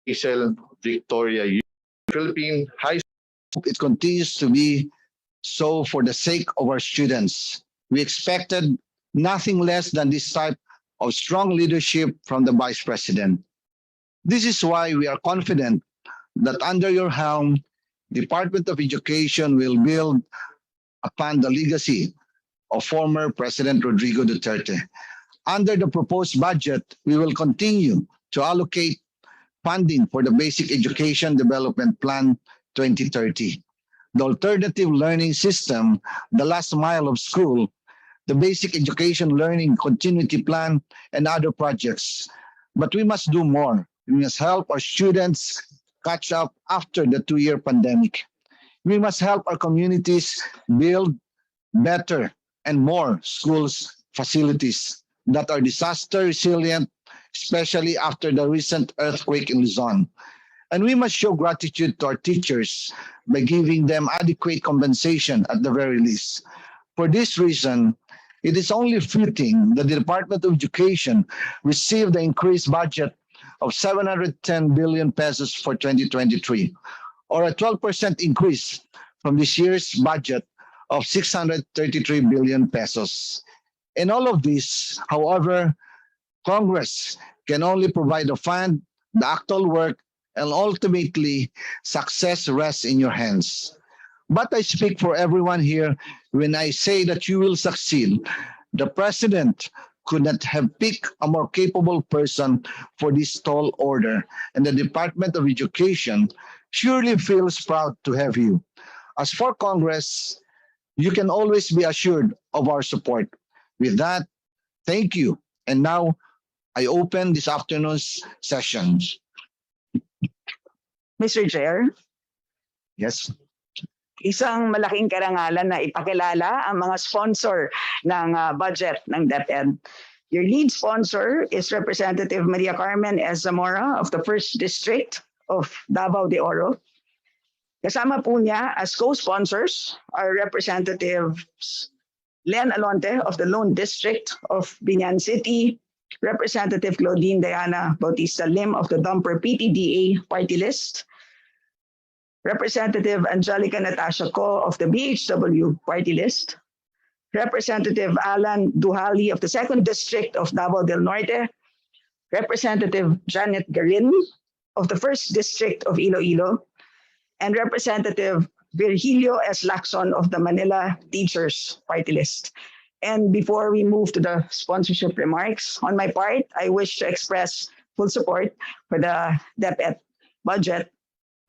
Hazel Victoria Philippine High School. It continues to be so for the sake of our students. We expected nothing less than this type of strong leadership from the Vice President. This is why we are confident that under your helm, Department of Education will build upon the legacy of former President Rodrigo Duterte. Under the proposed budget, we will continue to allocate funding for the Basic Education Development Plan 2030, the alternative learning system, the last mile of school, the Basic Education Learning Continuity Plan, and other projects. But we must do more. We must help our students catch up after the 2-year pandemic. We must help our communities build better and more schools facilities that are disaster resilient, especially after the recent earthquake in Luzon. And we must show gratitude to our teachers by giving them adequate compensation at the very least. For this reason, it is only fitting that the Department of Education receive the increased budget of 710 billion pesos for 2023, or a 12% increase from this year's budget of 633 billion pesos. In all of this, however, Congress can only provide the fund, the actual work, and ultimately success rests in your hands. But I speak for everyone here when I say that you will succeed. The President could not have picked a more capable person for this tall order, and the Department of Education surely feels proud to have you. As for Congress, you can always be assured of our support. With that, thank you. And now, I open this afternoon's session. Mr. Chair, Yes. isang malaking karangalan na ipakilala ang mga sponsor ng budget ng DepEd. Your lead sponsor is Representative Maria Carmen S. Zamora of the 1st District of Davao de Oro. Kasama po niya as co-sponsors are Representatives Len Alonte of the Lone District of Binyan City, Representative Claudine Diana Bautista Lim of the Dumper PTDA party list, Representative Angelica Natasha Co of the BHW party list, Representative Alan Duhali of the 2nd District of Davao del Norte, Representative Janet Garin of the 1st District of Iloilo, and Representative Virgilio S. Lacson of the Manila Teachers party list. And before we move to the sponsorship remarks, on my part, I wish to express full support for the DepEd budget.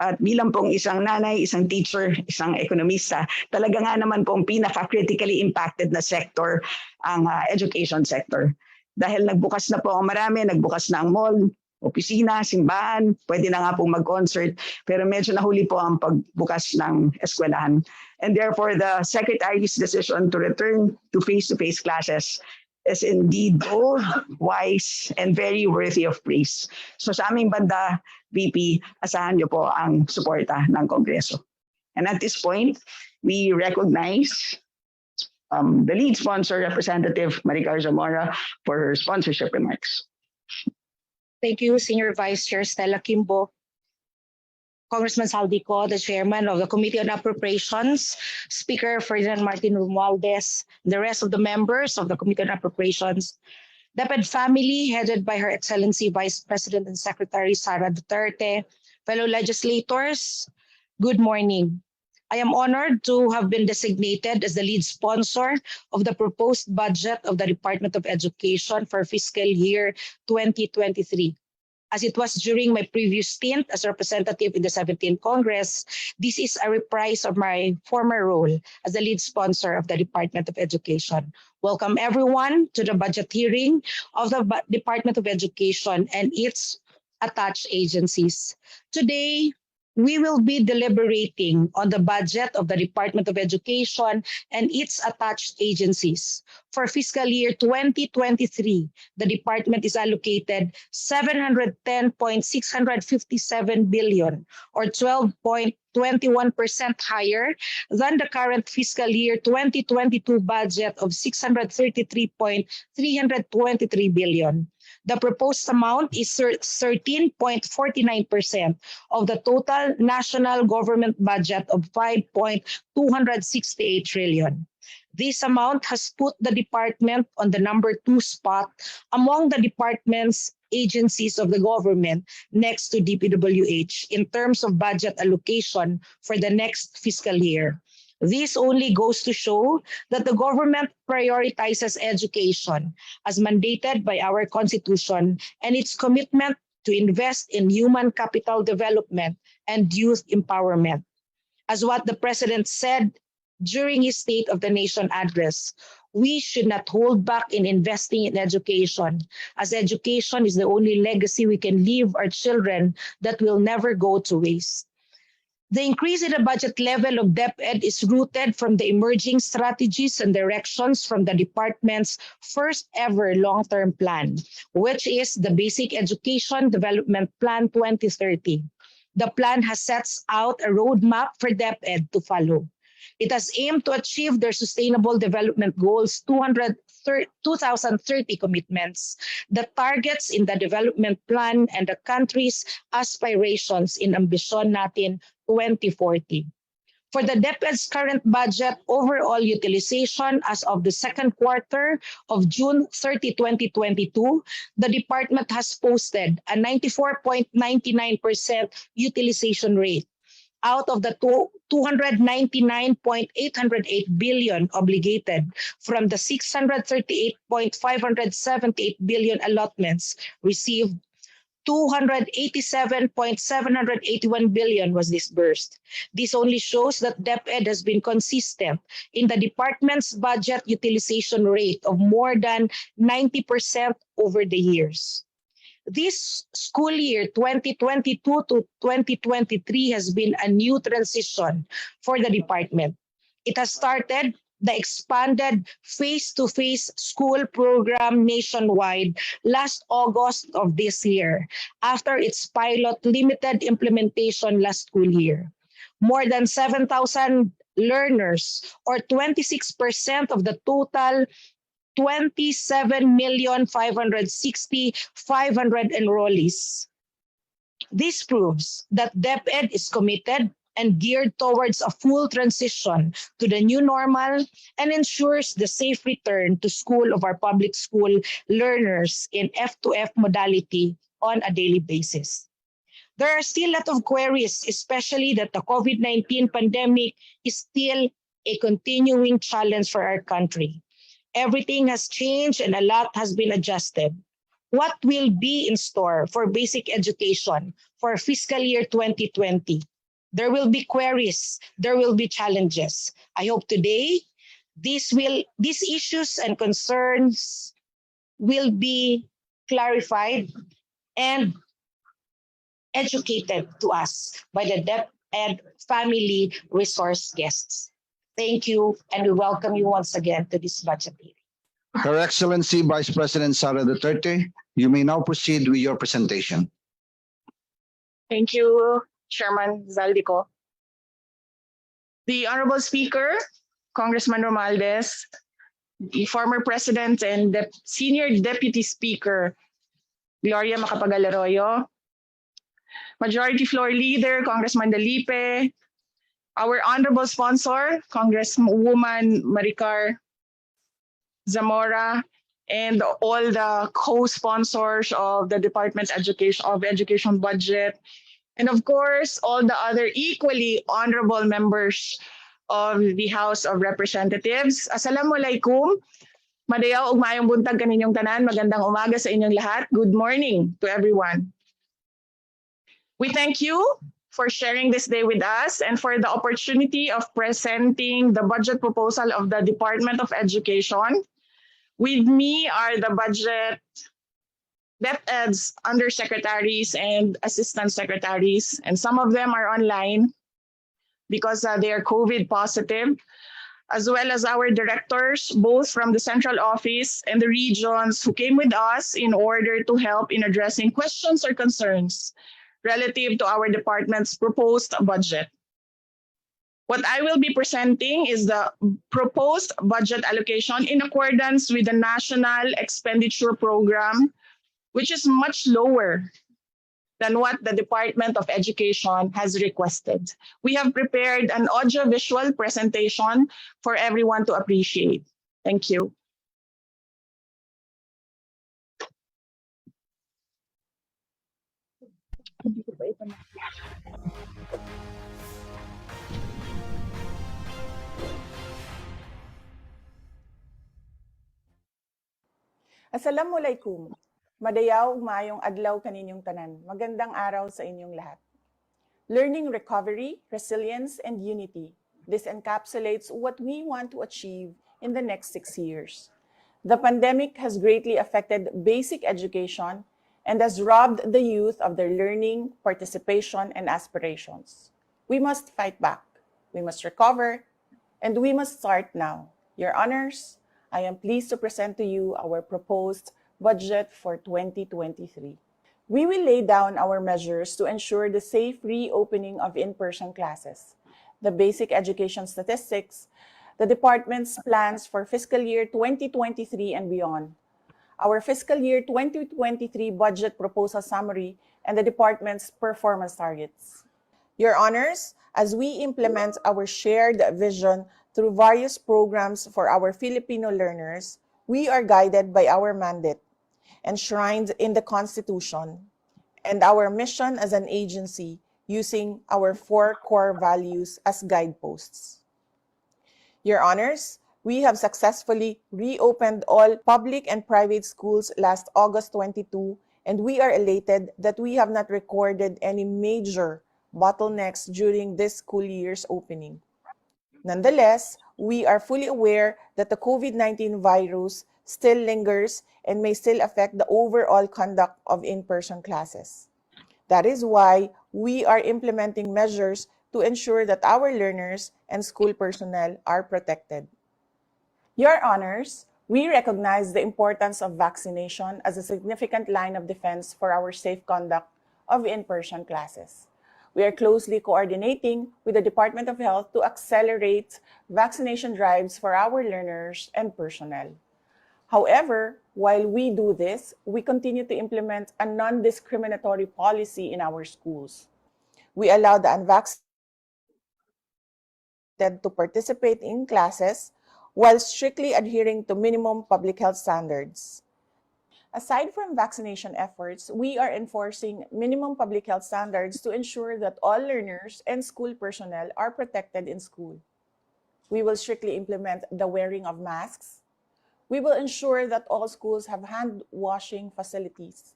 At bilang pong isang nanay, isang teacher, isang ekonomista, talaga nga naman pong pinaka-critically impacted na sector ang education sector. Dahil nagbukas na po ang marami, nagbukas na ang mall, opisina, simbahan, pwede na nga pong mag-concert, pero medyo nahuli po ang pagbukas ng eskwelahan. And therefore, the Secretary's decision to return to face-to-face classes is indeed bold, wise, and very worthy of praise. So sa aming banda, VP, asahan niyo po ang suporta ng Kongreso. And at this point, we recognize the lead sponsor, Representative Maricar Zamora, for her sponsorship remarks. Thank you, Senior Vice Chair Stella Kimbo. Congressman Saldico, the Chairman of the Committee on Appropriations, Speaker Ferdinand Martin Romualdez, the rest of the members of the Committee on Appropriations, DepEd family headed by Her Excellency Vice President and Secretary Sara Duterte, fellow legislators, good morning. I am honored to have been designated as the lead sponsor of the proposed budget of the Department of Education for fiscal year 2023. As it was during my previous stint as representative in the 17th Congress, this is a reprise of my former role as the lead sponsor of the Department of Education. Welcome everyone to the budget hearing of the Department of Education and its attached agencies. Today, we will be deliberating on the budget of the Department of Education and its attached agencies. For fiscal year 2023, the department is allocated 710.657 billion or 12.21% higher than the current fiscal year 2022 budget of 633.323 billion. The proposed amount is 13.49% of the total national government budget of 5.268 trillion. This amount has put the department on the number 2 spot among the departments, agencies of the government next to DPWH in terms of budget allocation for the next fiscal year. This only goes to show that the government prioritizes education as mandated by our Constitution and its commitment to invest in human capital development and youth empowerment. As what the President said during his State of the Nation address, we should not hold back in investing in education, as education is the only legacy we can leave our children that will never go to waste. The increase in the budget level of DepEd is rooted from the emerging strategies and directions from the department's first ever long-term plan, which is the Basic Education Development Plan 2030. The plan has sets out a roadmap for DepEd to follow. It has aimed to achieve their Sustainable Development Goals 2030 commitments, the targets in the development plan, and the country's aspirations in Ambisyon Natin 2040. For the DepEd's current budget, overall utilization as of the second quarter of June 30, 2022, the department has posted a 94.99% utilization rate. Out of the 299.808 billion obligated from the 638.578 billion allotments received, 287.781 billion was disbursed. This only shows that DepEd has been consistent in the department's budget utilization rate of more than 90% over the years. This school year 2022 to 2023 has been a new transition for the department. It has started the expanded face-to-face school program nationwide last August of this year, after its pilot limited implementation last school year. More than 7,000 learners, or 26% of the total 27,560,500 enrollees. This proves that DepEd is committed and geared towards a full transition to the new normal and ensures the safe return to school of our public school learners in F2F modality on a daily basis. There are still a lot of queries, especially that the COVID-19 pandemic is still a continuing challenge for our country. Everything has changed and a lot has been adjusted. What will be in store for basic education for fiscal year 2020? There will be queries, there will be challenges. I hope today these issues and concerns will be clarified and educated to us by the DepEd family resource guests. Thank you, and we welcome you once again to this budget hearing. Her Excellency Vice President Sara Duterte, you may now proceed with your presentation. Thank you, Chairman Zaldico. The Honorable Speaker, Congressman Romualdez, the former President and the Senior Deputy Speaker, Gloria Macapagal-Arroyo, Majority Floor Leader, Congressman Dalipe, our Honorable Sponsor, Congresswoman Maricar Zamora, and all the co-sponsors of the Department of Education budget, and of course, all the other equally honorable members of the House of Representatives. Assalamualaikum. Madayaw ug maayong buntag kaninyong tanan. Magandang umaga sa inyong lahat. Good morning to everyone. We thank you for sharing this day with us and for the opportunity of presenting the budget proposal of the Department of Education. With me are the budget DepEd's undersecretaries and assistant secretaries, and some of them are online because they are COVID positive, as well as our directors, both from the central office and the regions, who came with us in order to help in addressing questions or concerns relative to our department's proposed budget. What I will be presenting is the proposed budget allocation in accordance with the National Expenditure Program which is much lower than what the Department of Education has requested. We have prepared an audiovisual presentation for everyone to appreciate. Thank you. Assalamualaikum. Madayaw ug maayong adlaw kaninyong tanan. Magandang araw sa inyong lahat. Learning recovery, resilience, and unity. This encapsulates what we want to achieve in the next 6 years. The pandemic has greatly affected basic education and has robbed the youth of their learning, participation, and aspirations. We must fight back. We must recover, and we must start now. Your honors, I am pleased to present to you our proposed budget for 2023. We will lay down our measures to ensure the safe reopening of in-person classes, the basic education statistics, the department's plans for fiscal year 2023 and beyond, our fiscal year 2023 budget proposal summary, and the department's performance targets. Your honors, as we implement our shared vision through various programs for our Filipino learners, we are guided by our mandate, enshrined in the Constitution, and our mission as an agency using our 4 core values as guideposts. Your honors, we have successfully reopened all public and private schools last August 22, and we are elated that we have not recorded any major bottlenecks during this school year's opening. Nonetheless, we are fully aware that the COVID-19 virus still lingers and may still affect the overall conduct of in-person classes. That is why we are implementing measures to ensure that our learners and school personnel are protected. Your honors, we recognize the importance of vaccination as a significant line of defense for our safe conduct of in-person classes. We are closely coordinating with the Department of Health to accelerate vaccination drives for our learners and personnel. However, while we do this, we continue to implement a non-discriminatory policy in our schools. We allow the unvaccinated to participate in classes while strictly adhering to minimum public health standards. Aside from vaccination efforts, we are enforcing minimum public health standards to ensure that all learners and school personnel are protected in school. We will strictly implement the wearing of masks. We will ensure that all schools have hand washing facilities.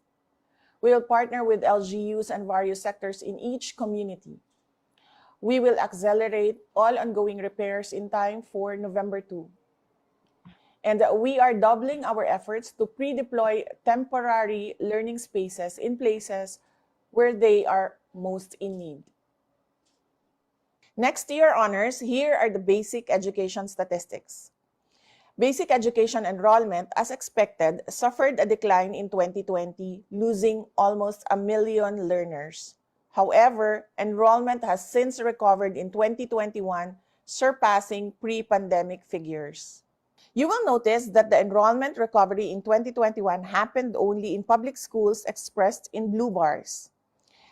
We will partner with LGUs and various sectors in each community. We will accelerate all ongoing repairs in time for November 2. And we are doubling our efforts to pre-deploy temporary learning spaces in places where they are most in need. Next, your honors, here are the basic education statistics. Basic education enrollment, as expected, suffered a decline in 2020, losing almost 1 million learners. However, enrollment has since recovered in 2021, surpassing pre-pandemic figures. You will notice that the enrollment recovery in 2021 happened only in public schools expressed in blue bars,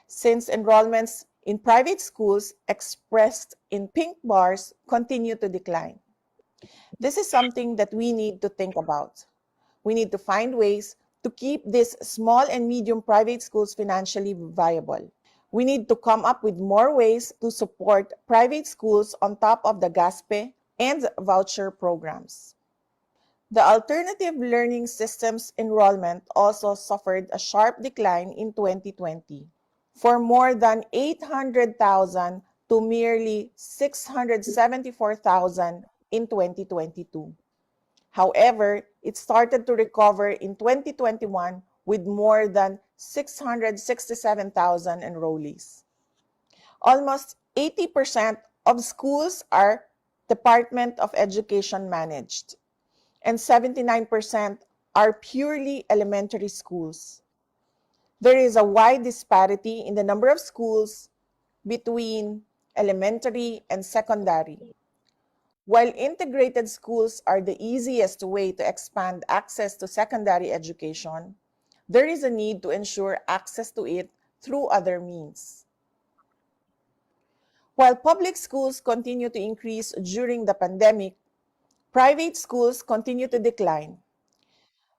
since enrollments in private schools expressed in pink bars continue to decline. This is something that we need to think about. We need to find ways to keep these small and medium private schools financially viable. We need to come up with more ways to support private schools on top of the GASPE and voucher programs. The alternative learning systems enrollment also suffered a sharp decline in 2020, for more than 800,000 to merely 674,000 in 2022. However, it started to recover in 2021 with more than 667,000 enrollees. Almost 80% of schools are Department of Education managed, and 79% are purely elementary schools. There is a wide disparity in the number of schools between elementary and secondary. While integrated schools are the easiest way to expand access to secondary education, there is a need to ensure access to it through other means. While public schools continue to increase during the pandemic, private schools continue to decline.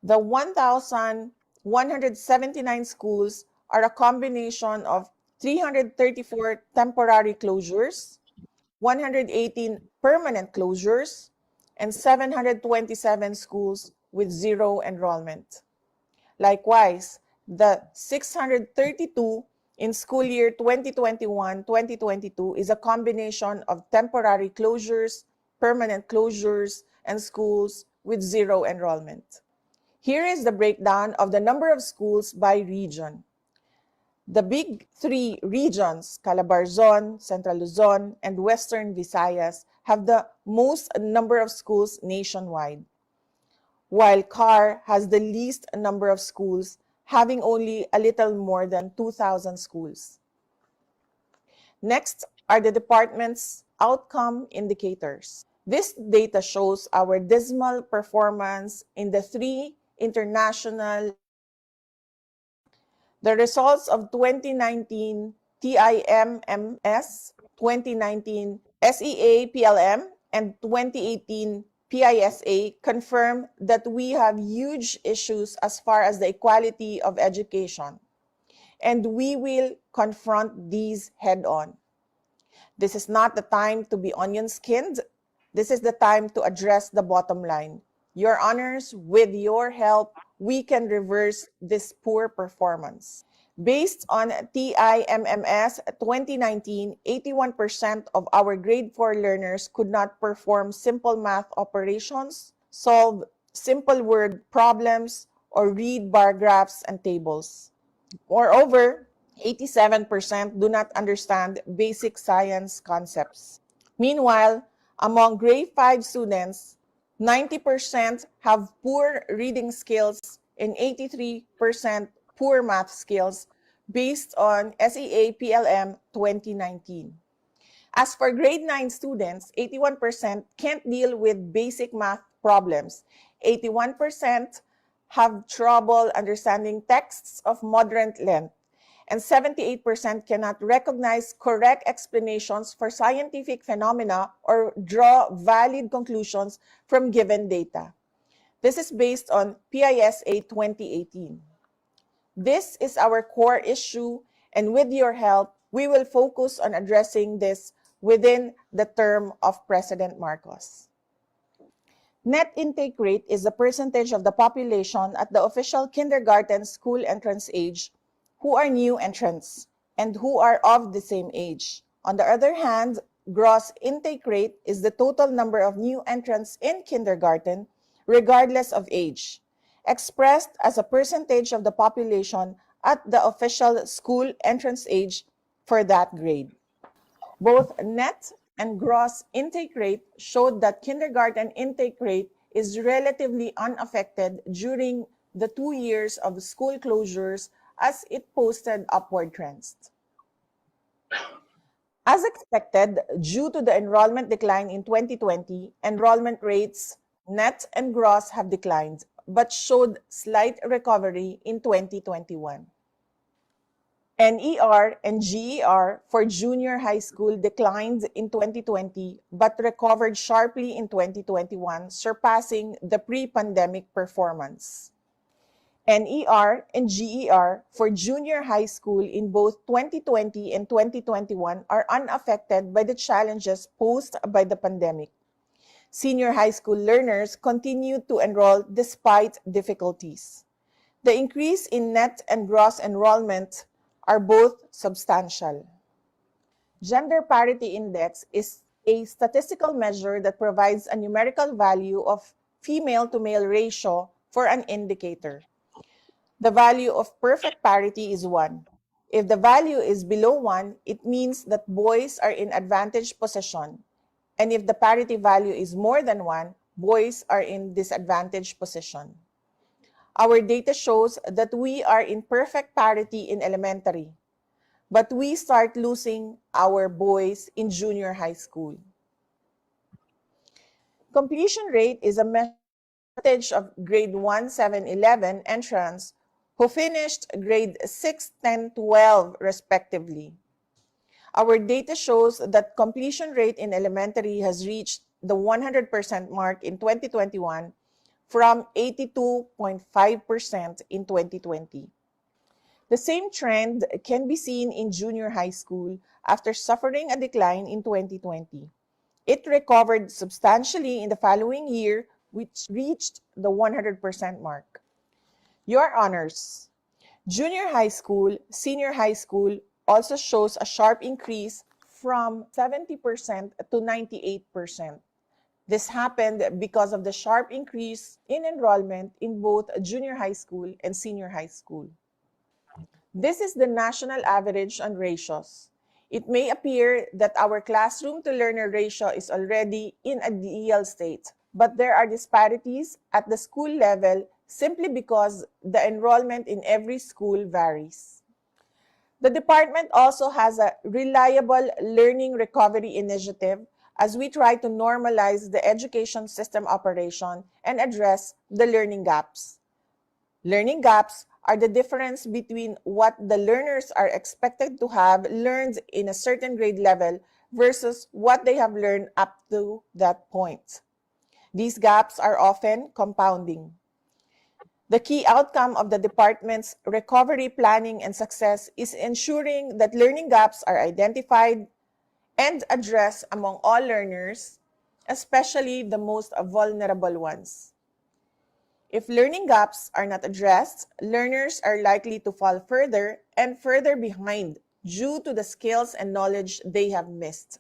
The 1,179 schools are a combination of 334 temporary closures, 118 permanent closures, and 727 schools with zero enrollment. Likewise, the 632 in school year 2021-2022 is a combination of temporary closures, permanent closures, and schools with zero enrollment. Here is the breakdown of the number of schools by region. The big three regions, Calabarzon, Central Luzon, and Western Visayas, have the most number of schools nationwide, while CAR has the least number of schools, having only a little more than 2,000 schools. Next are the department's outcome indicators. This data shows our dismal performance in the three international. The results of 2019 TIMMS, 2019 SEA-PLM, and 2018 PISA confirm that we have huge issues as far as the equality of education, and we will confront these head-on. This is not the time to be onion-skinned. This is the time to address the bottom line. Your honors, with your help, we can reverse this poor performance. Based on TIMMS 2019, 81% of our grade 4 learners could not perform simple math operations, solve simple word problems, or read bar graphs and tables. Moreover, 87% do not understand basic science concepts. Meanwhile, among grade 5 students, 90% have poor reading skills and 83% poor math skills based on SEA-PLM 2019. As for grade 9 students, 81% can't deal with basic math problems. 81% have trouble understanding texts of moderate length, and 78% cannot recognize correct explanations for scientific phenomena or draw valid conclusions from given data. This is based on PISA 2018. This is our core issue, and with your help, we will focus on addressing this within the term of President Marcos. Net intake rate is the percentage of the population at the official kindergarten school entrance age who are new entrants and who are of the same age. On the other hand, gross intake rate is the total number of new entrants in kindergarten, regardless of age, expressed as a percentage of the population at the official school entrance age for that grade. Both net and gross intake rate showed that kindergarten intake rate is relatively unaffected during the 2 years of school closures, as it posted upward trends. As expected, due to the enrollment decline in 2020, enrollment rates, net and gross, have declined, but showed slight recovery in 2021. NER and GER for junior high school declined in 2020 but recovered sharply in 2021, surpassing the pre-pandemic performance. NER and GER for junior high school in both 2020 and 2021 are unaffected by the challenges posed by the pandemic. Senior high school learners continue to enroll despite difficulties. The increase in net and gross enrollment are both substantial. Gender parity index is a statistical measure that provides a numerical value of female-to-male ratio for an indicator. The value of perfect parity is 1. If the value is below 1, it means that boys are in advantaged position. And if the parity value is more than 1, boys are in disadvantaged position. Our data shows that we are in perfect parity in elementary, but we start losing our boys in junior high school. Completion rate is a percentage of grade 1, 7, 11 entrants who finished grade 6, 10, 12 respectively. Our data shows that completion rate in elementary has reached the 100% mark in 2021 from 82.5% in 2020. The same trend can be seen in junior high school after suffering a decline in 2020. It recovered substantially in the following year, which reached the 100% mark. Your honors, junior high school, senior high school also shows a sharp increase from 70% to 98%. This happened because of the sharp increase in enrollment in both junior high school and senior high school. This is the national average on ratios. It may appear that our classroom-to-learner ratio is already in a ideal state, but there are disparities at the school level simply because the enrollment in every school varies. The department also has a reliable learning recovery initiative as we try to normalize the education system operation and address the learning gaps. Learning gaps are the difference between what the learners are expected to have learned in a certain grade level versus what they have learned up to that point. These gaps are often compounding. The key outcome of the department's recovery planning and success is ensuring that learning gaps are identified and addressed among all learners, especially the most vulnerable ones. If learning gaps are not addressed, learners are likely to fall further and further behind due to the skills and knowledge they have missed.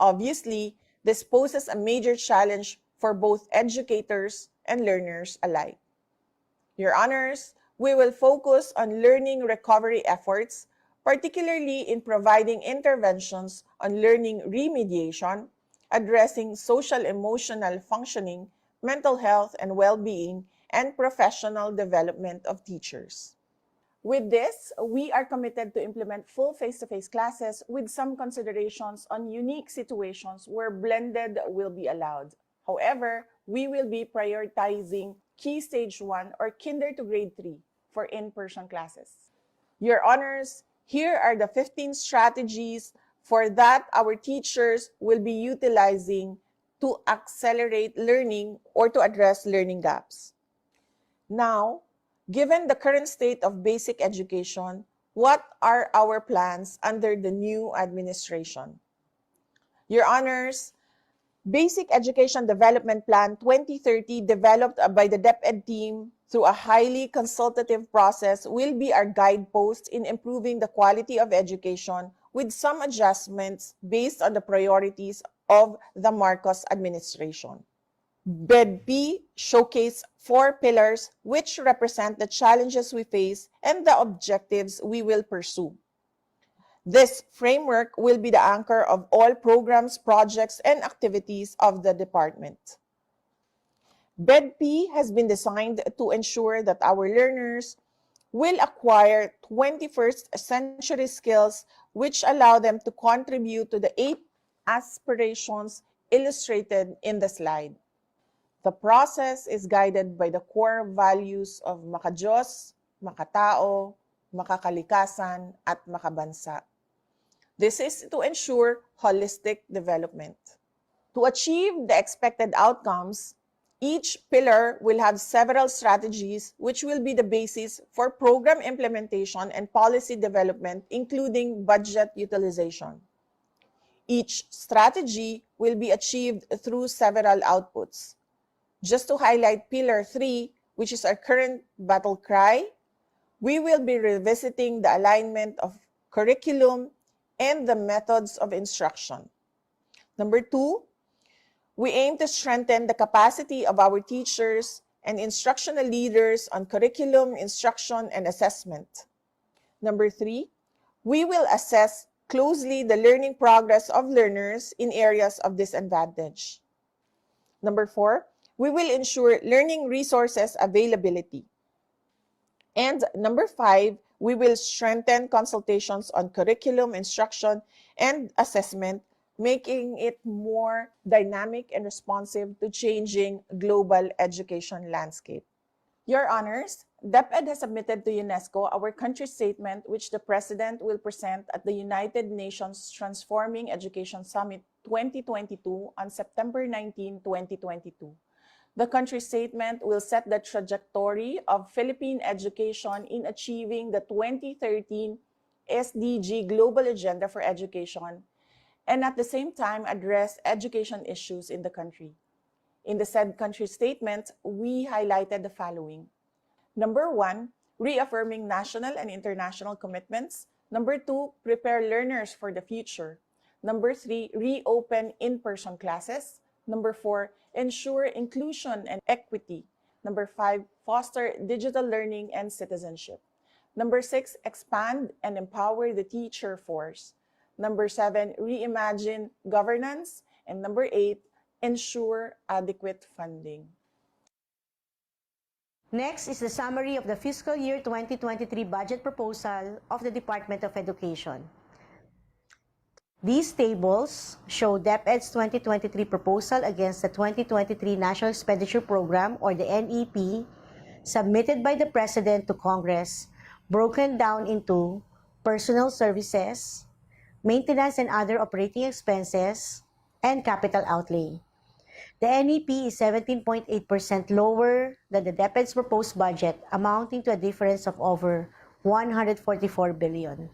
Obviously, this poses a major challenge for both educators and learners alike. Your honors, we will focus on learning recovery efforts, particularly in providing interventions on learning remediation, addressing social-emotional functioning, mental health and well-being, and professional development of teachers. With this, we are committed to implement full face-to-face classes with some considerations on unique situations where blended will be allowed. However, we will be prioritizing Key Stage 1 or Kinder to Grade 3 for in-person classes. Your honors, here are the 15 strategies for that our teachers will be utilizing to accelerate learning or to address learning gaps. Now, given the current state of basic education, what are our plans under the new administration? Your honors, Basic Education Development Plan 2030 developed by the DepEd team through a highly consultative process will be our guidepost in improving the quality of education with some adjustments based on the priorities of the Marcos administration. BED-P showcased 4 pillars which represent the challenges we face and the objectives we will pursue. This framework will be the anchor of all programs, projects, and activities of the department. BED-P has been designed to ensure that our learners will acquire 21st century skills which allow them to contribute to the 8 aspirations illustrated in the slide. The process is guided by the core values of makadiyos, makatao, makakalikasan, at makabansa. This is to ensure holistic development. To achieve the expected outcomes, each pillar will have several strategies which will be the basis for program implementation and policy development, including budget utilization. Each strategy will be achieved through several outputs. Just to highlight Pillar 3, which is our current battle cry, we will be revisiting the alignment of curriculum and the methods of instruction. Number 2, we aim to strengthen the capacity of our teachers and instructional leaders on curriculum, instruction, and assessment. Number 3, we will assess closely the learning progress of learners in areas of disadvantage. Number 4, we will ensure learning resources availability. And number 5, we will strengthen consultations on curriculum, instruction, and assessment, making it more dynamic and responsive to changing global education landscape. Your Honors, DepEd has submitted to UNESCO our country statement which the President will present at the United Nations Transforming Education Summit 2022 on September 19, 2022. The country statement will set the trajectory of Philippine education in achieving the 2013 SDG Global Agenda for Education and at the same time address education issues in the country. In the said country statement, we highlighted the following. Number 1, reaffirming national and international commitments. Number 2, prepare learners for the future. Number 3, reopen in-person classes. Number 4, ensure inclusion and equity. Number 5, foster digital learning and citizenship. Number 6, expand and empower the teacher force. Number 7, reimagine governance. And number 8, ensure adequate funding. Next is the summary of the fiscal year 2023 budget proposal of the Department of Education. These tables show DepEd's 2023 proposal against the 2023 National Expenditure Program or the NEP submitted by the President to Congress, broken down into personal services, maintenance and other operating expenses, and capital outlay. The NEP is 17.8% lower than the DepEd's proposed budget, amounting to a difference of over 144 billion.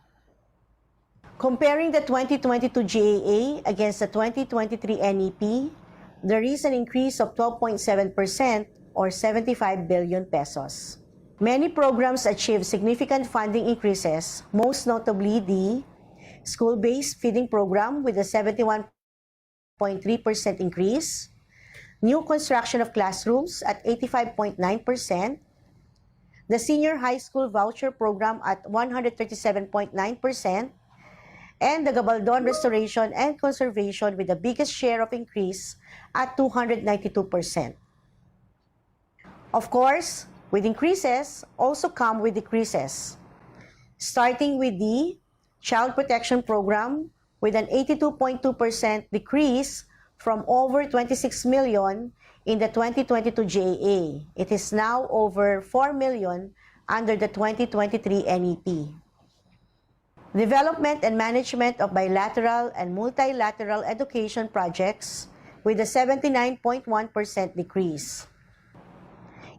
Comparing the 2022 GAA against the 2023 NEP, there is an increase of 12.7% or 75 billion pesos. Many programs achieved significant funding increases, most notably the school-based feeding program with a 71.3% increase, new construction of classrooms at 85.9%, the senior high school voucher program at 137.9%, and the Gabaldon restoration and conservation with the biggest share of increase at 292%. Of course, with increases also come with decreases, starting with the Child Protection Program with an 82.2% decrease from over 26 million in the 2022 GAA. It is now over 4 million under the 2023 NEP. Development and management of bilateral and multilateral education projects with a 79.1% decrease.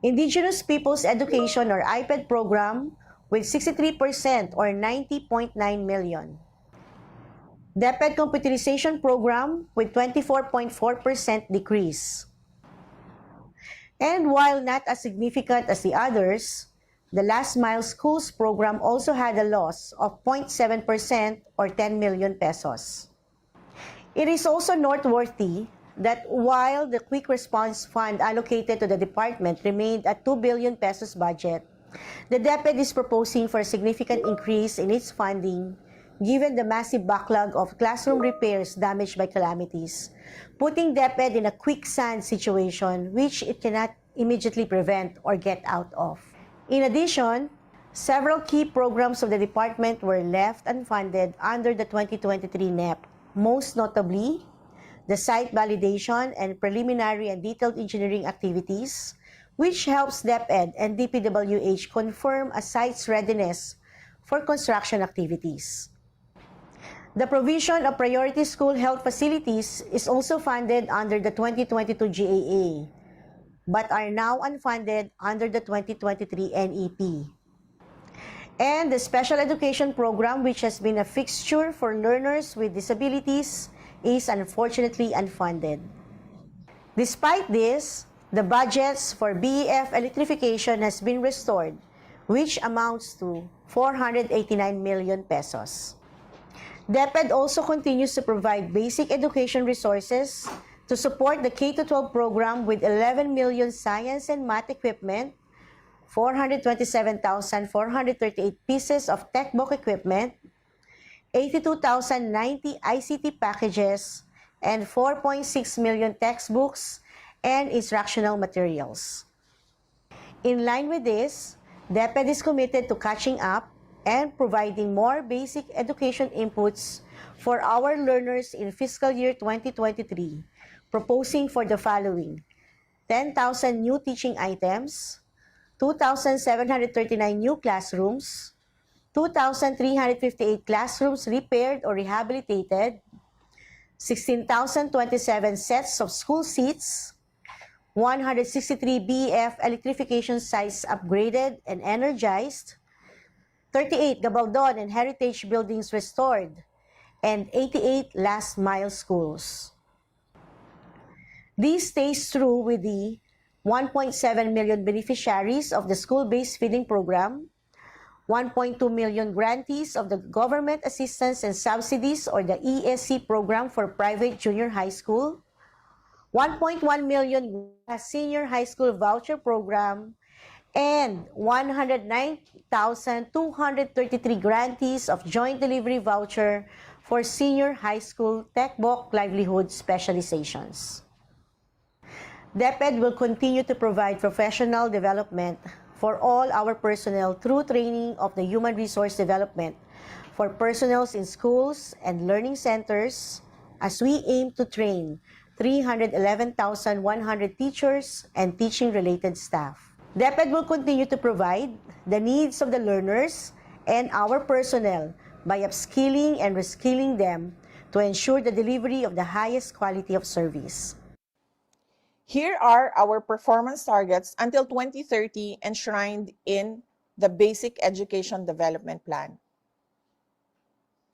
Indigenous Peoples Education or IPED program with 63% or 90.9 million. DepEd Computerization Program with 24.4% decrease. And while not as significant as the others, the Last Mile Schools program also had a loss of 0.7% or 10 million pesos. It is also noteworthy that while the Quick Response Fund allocated to the department remained at 2 billion pesos budget, the DepEd is proposing for a significant increase in its funding given the massive backlog of classroom repairs damaged by calamities, putting DepEd in a quicksand situation which it cannot immediately prevent or get out of. In addition, several key programs of the department were left unfunded under the 2023 NEP, most notably the site validation and preliminary and detailed engineering activities, which helps DepEd and DPWH confirm a site's readiness for construction activities. The provision of priority school health facilities is also funded under the 2022 GAA, but are now unfunded under the 2023 NEP. And the special education program, which has been a fixture for learners with disabilities, is unfortunately unfunded. Despite this, the budgets for BEF electrification has been restored, which amounts to 489 million pesos. DepEd also continues to provide basic education resources to support the K-12 program with 11 million science and math equipment, 427,438 pieces of textbook equipment, 82,090 ICT packages, and 4.6 million textbooks and instructional materials. In line with this, DepEd is committed to catching up and providing more basic education inputs for our learners in fiscal year 2023, proposing for the following: 10,000 new teaching items, 2,739 new classrooms, 2,358 classrooms repaired or rehabilitated, 16,027 sets of school seats, 163 BF electrification sites upgraded and energized, 38 Gabaldon and heritage buildings restored, and 88 last-mile schools. This stays true with the 1.7 million beneficiaries of the school-based feeding program, 1.2 million grantees of the Government Assistance and Subsidies or the ESC program for private junior high school, 1.1 million senior high school voucher program, and 109,233 grantees of joint delivery voucher for senior high school techbook livelihood specializations. DepEd will continue to provide professional development for all our personnel through training of the human resource development for personnel in schools and learning centers as we aim to train 311,100 teachers and teaching-related staff. DepEd will continue to provide the needs of the learners and our personnel by upskilling and reskilling them to ensure the delivery of the highest quality of service. Here are our performance targets until 2030 enshrined in the Basic Education Development Plan.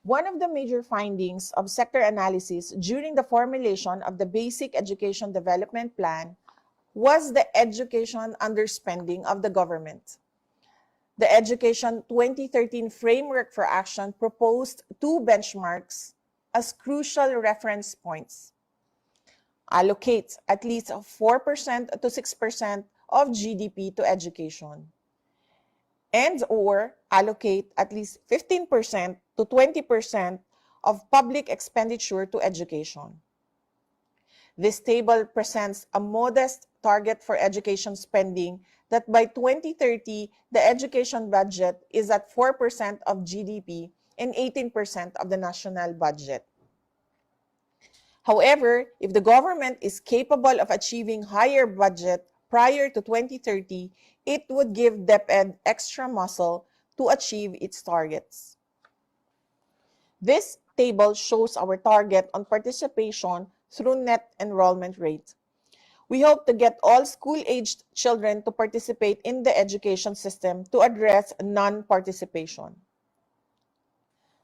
One of the major findings of sector analysis during the formulation of the Basic Education Development Plan was the education underspending of the government. The Education 2013 Framework for Action proposed two benchmarks as crucial reference points. Allocate at least 4% to 6% of GDP to education, and or allocate at least 15% to 20% of public expenditure to education. This table presents a modest target for education spending that by 2030, the education budget is at 4% of GDP and 18% of the national budget. However, if the government is capable of achieving higher budget prior to 2030, it would give DepEd extra muscle to achieve its targets. This table shows our target on participation through net enrollment rate. We hope to get all school-aged children to participate in the education system to address non-participation.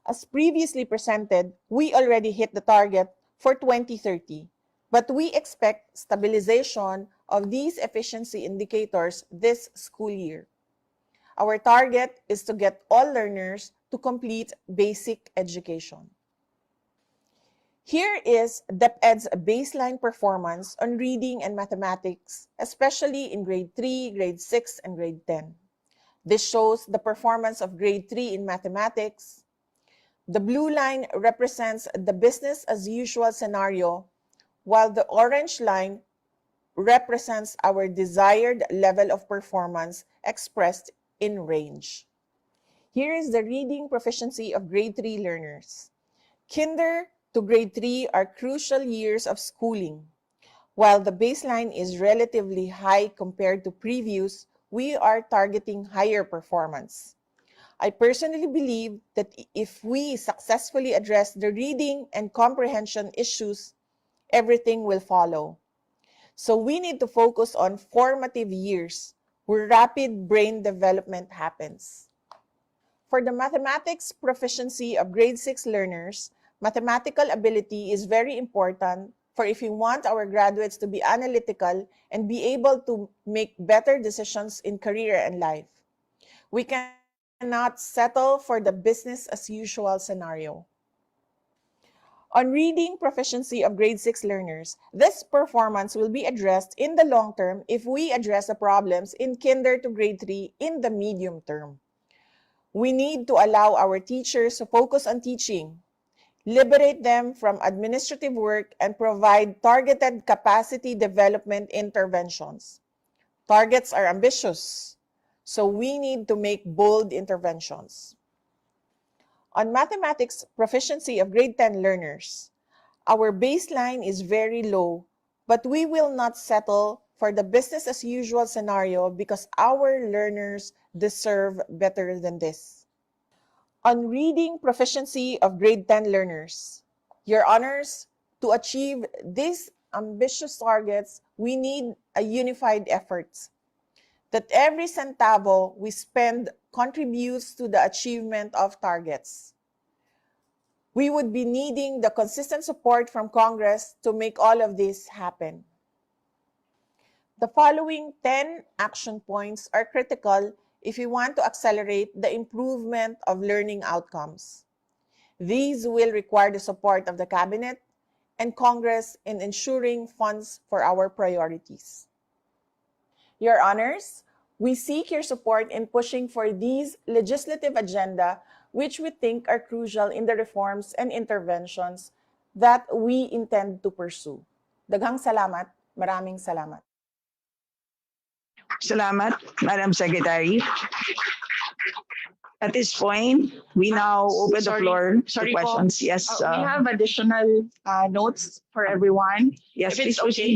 As previously presented, we already hit the target for 2030, but we expect stabilization of these efficiency indicators this school year. Our target is to get all learners to complete basic education. Here is DepEd's baseline performance on reading and mathematics, especially in grade 3, grade 6, and grade 10. This shows the performance of grade 3 in mathematics. The blue line represents the business as usual scenario, while the orange line represents our desired level of performance expressed in range. Here is the reading proficiency of grade 3 learners. Kinder to grade 3 are crucial years of schooling. While the baseline is relatively high compared to previous, we are targeting higher performance. I personally believe that if we successfully address the reading and comprehension issues, everything will follow. So we need to focus on formative years where rapid brain development happens. For the mathematics proficiency of grade 6 learners, mathematical ability is very important for if we want our graduates to be analytical and be able to make better decisions in career and life. We cannot settle for the business as usual scenario. On reading proficiency of grade 6 learners, this performance will be addressed in the long term if we address the problems in kinder to grade 3 in the medium term. We need to allow our teachers to focus on teaching, liberate them from administrative work, and provide targeted capacity development interventions. Targets are ambitious, so we need to make bold interventions. On mathematics proficiency of grade 10 learners, our baseline is very low, but we will not settle for the business as usual scenario because our learners deserve better than this. On reading proficiency of grade 10 learners, Your Honors, to achieve these ambitious targets, we need a unified effort. That every centavo we spend contributes to the achievement of targets. We would be needing the consistent support from Congress to make all of this happen. The following 10 action points are critical if we want to accelerate the improvement of learning outcomes. These will require the support of the Cabinet and Congress in ensuring funds for our priorities. Your Honors, we seek your support in pushing for these legislative agenda which we think are crucial in the reforms and interventions that we intend to pursue. Daghang salamat, maraming salamat. Salamat, Madam Secretary. At this point, we now open the floor to Sorry po. questions. Yes, We have additional notes for everyone. yes, If it's please okay.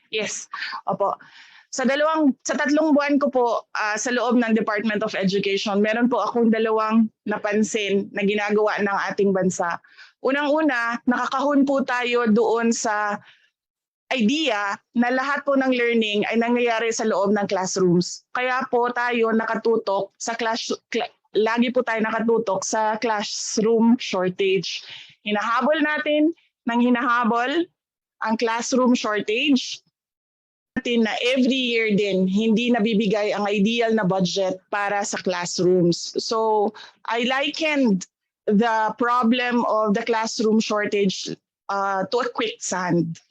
Yes. Opo. Sa tatlong buwan ko po sa loob ng Department of Education, meron po akong dalawang napansin na ginagawa ng ating bansa. Unang-una, nakakahon po tayo doon sa idea na lahat po ng learning ay nangyayari sa loob ng classrooms. Kaya po tayo nakatutok sa lagi po tayo nakatutok sa classroom shortage. Hinahabol natin ng hinahabol ang classroom shortage natin na every year din hindi nabibigay ang ideal na budget para sa classrooms. So I likened the problem of the classroom shortage to a quicksand.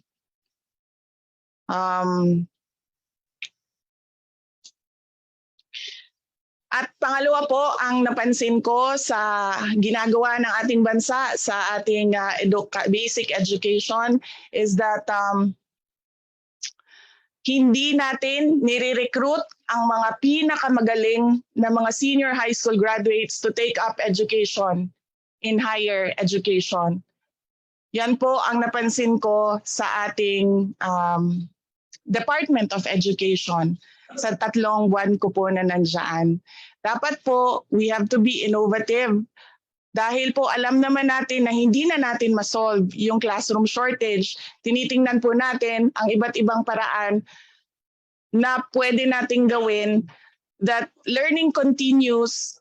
At pangalawa po, ang napansin ko sa ginagawa ng ating bansa sa ating basic education is that hindi natin nire-recruit ang mga pinakamagaling na mga senior high school graduates to take up education in higher education. Yan po ang napansin ko sa ating Department of Education sa 3 buwan ko po na nandyan. Dapat po, we have to be innovative. Dahil po alam naman natin na hindi na natin masolve yung classroom shortage, tinitingnan po natin ang iba't ibang paraan na pwede nating gawin that learning continues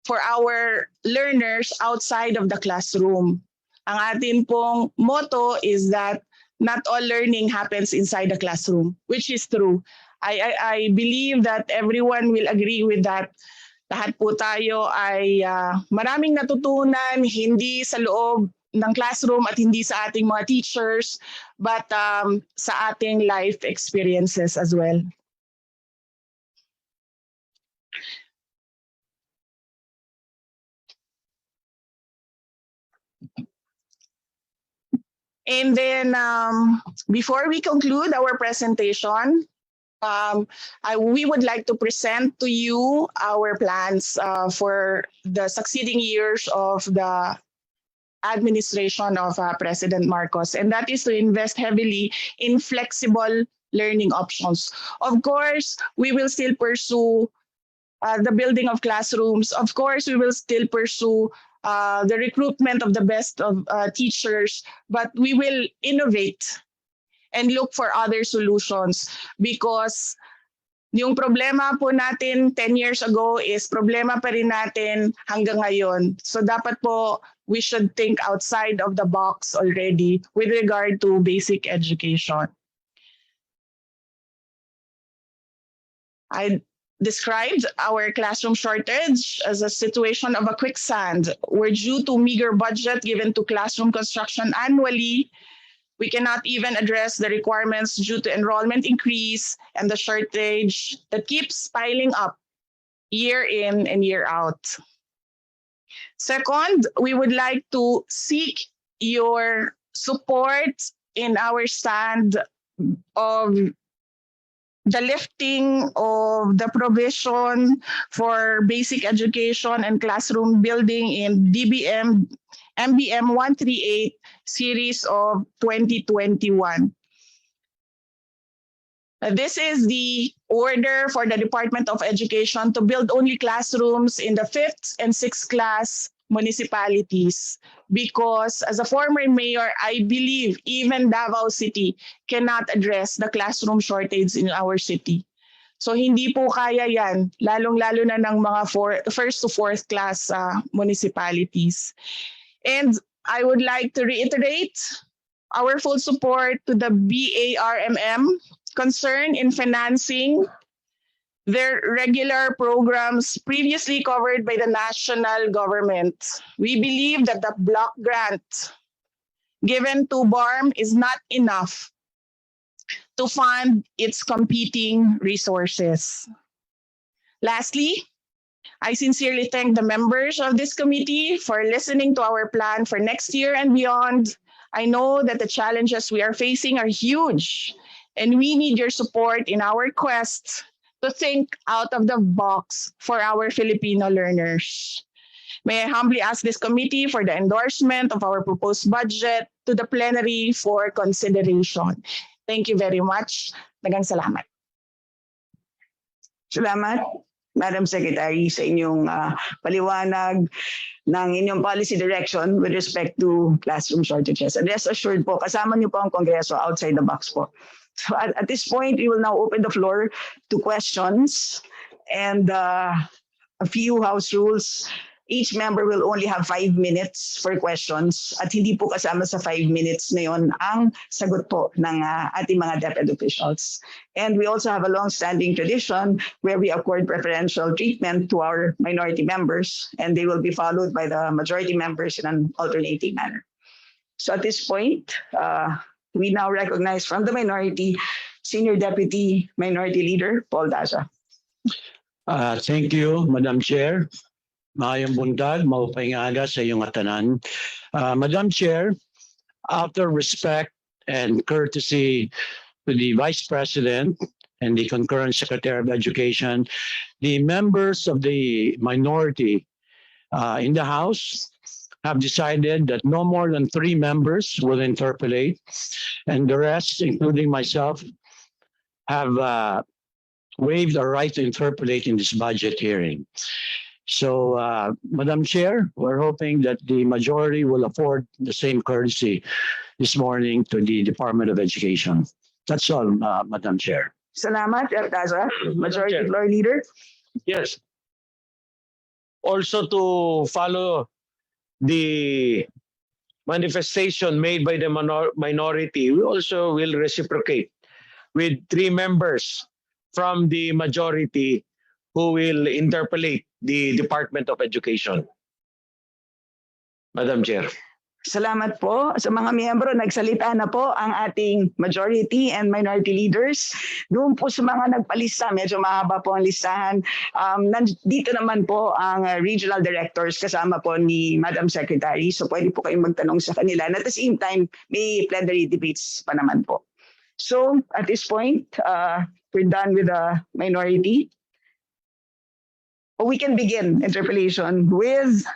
for our learners outside of the classroom. Ang atin pong motto is that not all learning happens inside the classroom, which is true. I believe that everyone will agree with that. Lahat po tayo ay maraming natutunan, hindi sa loob ng classroom at hindi sa ating mga teachers, but sa ating life experiences as well. And then before we conclude our presentation, we would like to present to you our plans for the succeeding years of the administration of President Marcos, and that is to invest heavily in flexible learning options. Of course, we will still pursue the building of classrooms. Of course, we will still pursue the recruitment of the best of teachers, but we will innovate and look for other solutions because yung problema po natin 10 years ago is problema pa rin natin hanggang ngayon. So dapat po we should think outside of the box already with regard to basic education. I described our classroom shortage as a situation of a quicksand. We're due to meager budget given to classroom construction annually. We cannot even address the requirements due to enrollment increase and the shortage that keeps piling up year in and year out. Second, we would like to seek your support in our stand of the lifting of the provision for basic education and classroom building in MBM 138 series of 2021. This is the order for the Department of Education to build only classrooms in the 5th and 6th class municipalities, because as a former mayor, I believe even Davao City cannot address the classroom shortage in our city. So hindi po kaya yan, lalong-lalo na ng mga 1st to 4th class municipalities. And I would like to reiterate our full support to the BARMM concern in financing their regular programs previously covered by the national government. We believe that the Bloc grant given to BARM is not enough to fund its competing resources. Lastly, I sincerely thank the members of this committee for listening to our plan for next year and beyond. I know that the challenges we are facing are huge, and we need your support in our quest to think out of the box for our Filipino learners. May I humbly ask this committee for the endorsement of our proposed budget to the plenary for consideration. Thank you very much. Daghang salamat. Salamat, Madam Secretary, sa inyong paliwanag ng inyong policy direction with respect to classroom shortages. And rest assured po, kasama niyo po ang Kongreso outside the box po. So at this point, we will now open the floor to questions and a few house rules. Each member will only have 5 minutes for questions at hindi po kasama sa 5 minutes na yon ang sagot po ng ating mga DepEd officials. And we also have a long-standing tradition where we accord preferential treatment to our minority members, and they will be followed by the majority members in an alternating manner. So at this point, we now recognize from the minority, Senior Deputy Minority Leader Paul Daza. Thank you, Madam Chair. Maayong buntag, maupay nga aga sa iyong atanan. Madam Chair, out of respect and courtesy to the Vice President and the concurrent Secretary of Education, the members of the minority in the House have decided that no more than 3 members will interpolate, and the rest, including myself, have waived the right to interpolate in this budget hearing. So, Madam Chair, we're hoping that the majority will afford the same courtesy this morning to the Department of Education. That's all, Madam Chair. Salamat, Daza. Majority Chair. Floor Leader. Yes. Also to follow the manifestation made by the minority, we also will reciprocate with 3 members from the majority who will interpolate the Department of Education. Madam Chair. Salamat po sa mga miyembro. Nagsalita na po ang ating majority and minority leaders. Doon po sa mga nagpalista, medyo mahaba po ang listahan. Dito naman po ang regional directors kasama po ni Madam Secretary. So pwede po kayong magtanong sa kanila. And at the same time, may plenary debates pa naman po. So at this point, we're done with the minority. We can begin interpellation with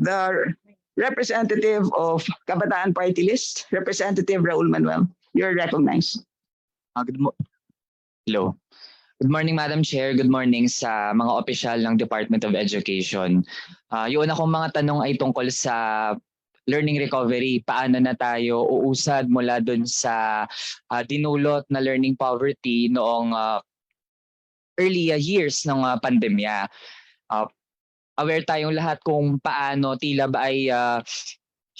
the representative of Kabataan Party List, Representative Raul Manuel. You're recognized. Hello. Good morning, Madam Chair. Good morning sa mga opisyal ng Department of Education. Yung una kong mga tanong ay tungkol sa learning recovery. Paano na tayo uusad mula dun sa dinulot na learning poverty noong early years ng pandemya. Aware tayong lahat kung paano tila ba ay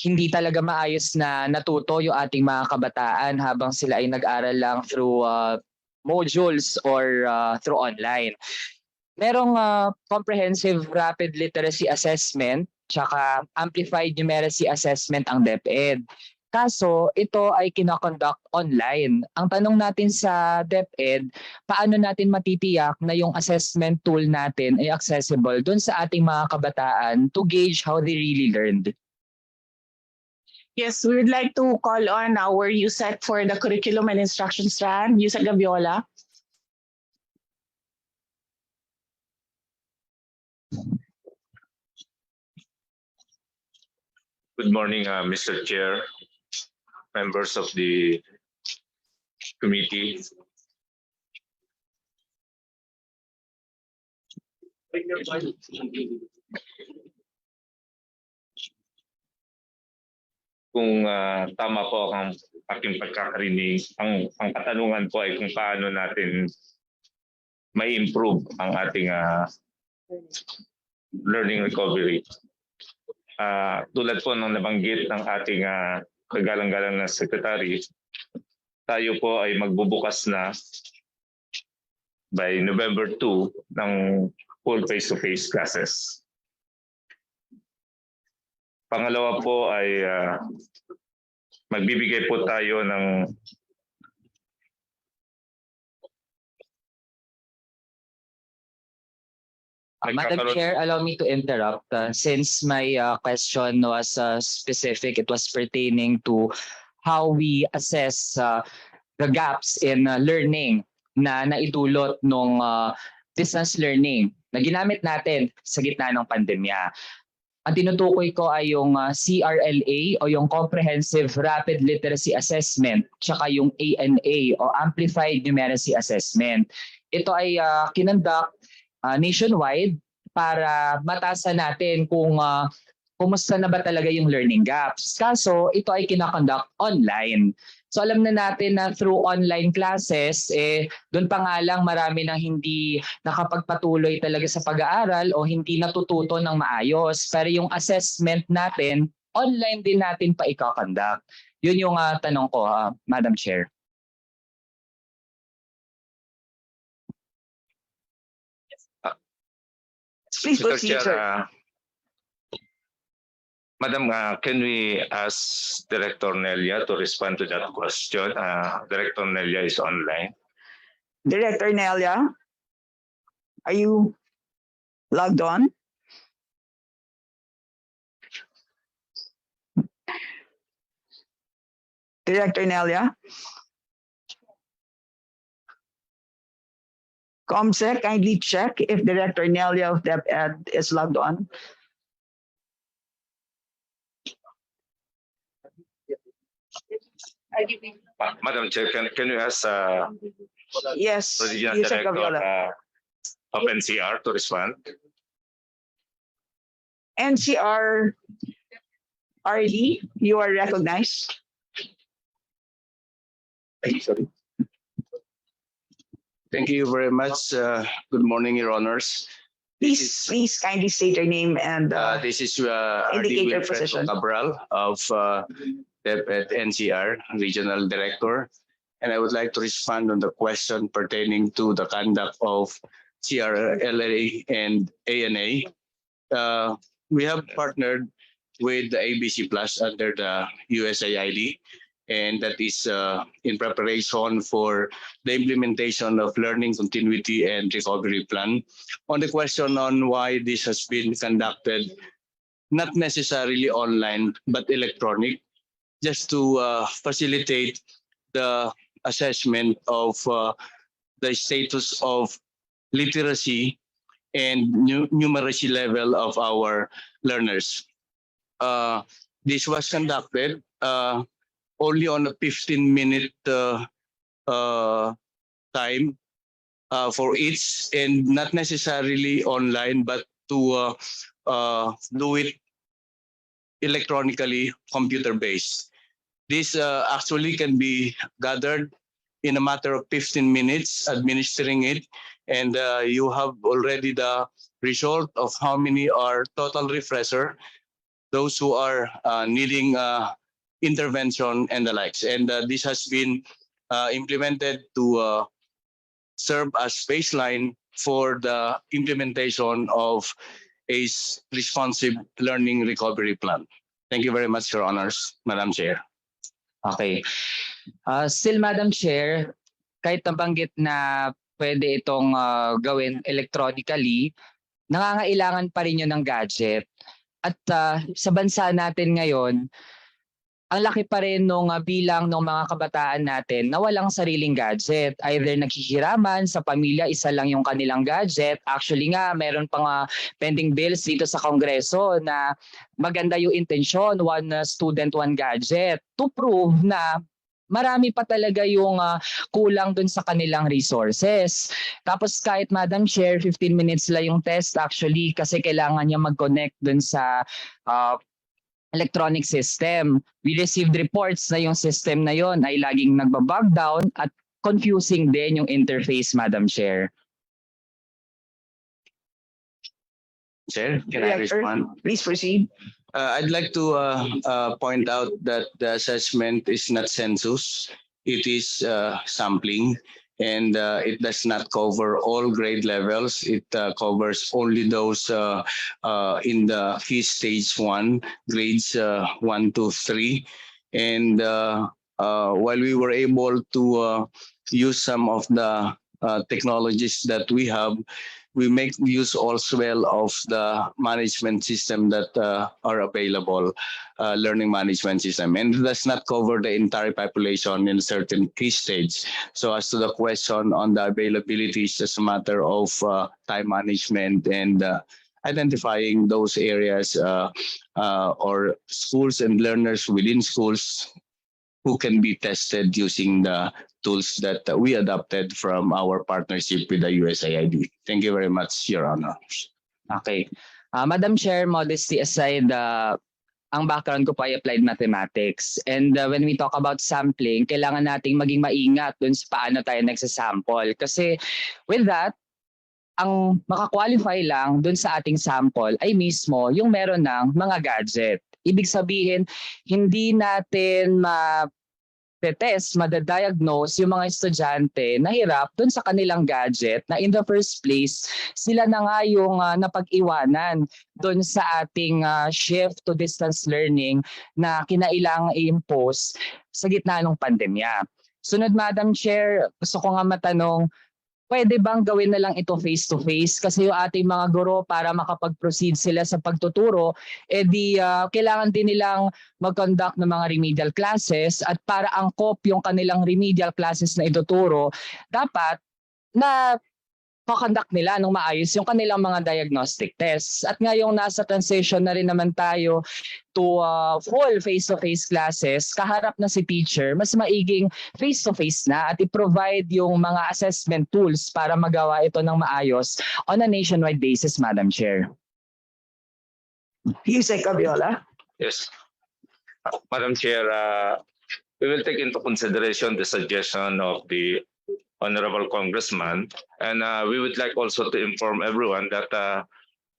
hindi talaga maayos na natuto yung ating mga kabataan habang sila ay nag-aral lang through modules or through online. Merong comprehensive rapid literacy assessment tsaka amplified numeracy assessment ang DepEd. Kaso ito ay kinakonduct online. Ang tanong natin sa DepEd, paano natin matitiyak na yung assessment tool natin ay accessible dun sa ating mga kabataan to gauge how they really learned? Yes, we would like to call on our USEC for the curriculum and instruction strand, USEC Gaviola. Good morning, Mr. Chair, members of the committee. Kung tama po ang aking pagkakarinig, ang katanungan po ay kung paano natin may improve ang ating learning recovery. Tulad po ng nabanggit ng ating kagalang-galang na secretary, tayo po ay magbubukas na by November 2 ng full face-to-face classes. Pangalawa po ay magbibigay po tayo ng Madam Chair, allow me to interrupt. Since my question was specific, it was pertaining to how we assess the gaps in learning na naidulot nung distance learning na ginamit natin sa gitna ng pandemya. Ang tinutukoy ko ay yung CRLA o yung Comprehensive Rapid Literacy Assessment tsaka yung ANA o Amplified Numeracy Assessment. Ito ay kinonduct nationwide para matasan natin kung kumusta na ba talaga yung learning gaps. Kaso ito ay kinakonduct online. So alam na natin na through online classes, doon pa nga lang marami nang hindi nakapagpatuloy talaga sa pag-aaral o hindi natututo ng maayos. Pero yung assessment natin, online din natin pa ikakonduct. Yun yung tanong ko, Madam Chair. Please Mr. proceed, Chair, sir. Madam, can we ask Director Nelia to respond to that question? Director Nelia is online. Director Nelia, are you logged on? Director Nelia? ComSec, kindly check if Director Nelia of DepEd is logged on. Madam Chair, can you ask Yes, Regional Yusek Director Gaviola. of NCR to respond? NCR RD, you are recognized. Thank you very much. Good morning, Your Honors. Please kindly state your name and This is indicate your Wilfredo position. Cabral of DepEd NCR, Regional Director. And I would like to respond on the question pertaining to the conduct of CRLA and ANA. We have partnered with the ABC Plus under the USAID, and that is in preparation for the implementation of Learning Continuity and Recovery Plan. On the question on why this has been conducted, not necessarily online, but electronic, just to facilitate the assessment of the status of literacy and numeracy level of our learners. This was conducted only on a 15-minute time for each, and not necessarily online, but to do it electronically, computer-based. This actually can be gathered in a matter of 15 minutes administering it, and you have already the result of how many are total refresher, those who are needing intervention and the likes. And this has been implemented to serve as baseline for the implementation of a responsive learning recovery plan. Thank you very much, Your Honors, Madam Chair. Okay. Still, Madam Chair, kahit nabanggit na pwede itong gawin electronically, nangangailangan pa rin yun ng gadget. At sa bansa natin ngayon, ang laki pa rin nung bilang ng mga kabataan natin na walang sariling gadget. Either naghihiraman sa pamilya, isa lang yung kanilang gadget. Actually nga, meron pang pending bills dito sa Kongreso na maganda yung intensyon, one student, one gadget, to prove na marami pa talaga yung kulang dun sa kanilang resources. Tapos kahit Madam Chair, 15 minutes lang yung test actually kasi kailangan niya mag-connect dun sa electronic system. We received reports na yung system na yon ay laging nagbabog down at confusing din yung interface, Madam Chair. Chair, can I Director, respond? please proceed. I'd like to point out that the assessment is not census. It is sampling, and it does not cover all grade levels. It covers only those in the key stage 1, grades 1 to 3. And while we were able to use some of the technologies that we have, we make use also well of the management system that are available, learning management system, and it does not cover the entire population in a certain key stage. So as to the question on the availability, it's just a matter of time management and identifying those areas or schools and learners within schools who can be tested using the tools that we adopted from our partnership with the USAID. Thank you very much, Your Honor. Okay. Madam Chair, modesty aside, ang background ko po ay applied mathematics. And when we talk about sampling, kailangan nating maging maingat dun sa paano tayo nagsasample. Kasi with that, ang makakwalify lang dun sa ating sample ay mismo yung meron ng mga gadget. Ibig sabihin, hindi natin test, madadiagnose yung mga estudyante na hirap dun sa kanilang gadget na in the first place, sila na nga yung napag-iwanan dun sa ating shift to distance learning na kinailangang i-impose sa gitna ng pandemya. Sunod, Madam Chair, gusto ko nga matanong, pwede bang gawin na lang ito face-to-face? Kasi yung ating mga guro para makapag-proceed sila sa pagtuturo, kailangan din nilang mag-conduct ng mga remedial classes at para angkop yung kanilang remedial classes na ituturo, dapat na conduct nila ng maayos yung kanilang mga diagnostic tests. At ngayong nasa transition na rin naman tayo to full face-to-face classes, kaharap na si teacher, mas maiging face-to-face na at i-provide yung mga assessment tools para magawa ito ng maayos on a nationwide basis, Madam Chair. Yusek Abiola. Yes. Madam Chair, we will take into consideration the suggestion of the Honorable Congressman, and we would like also to inform everyone that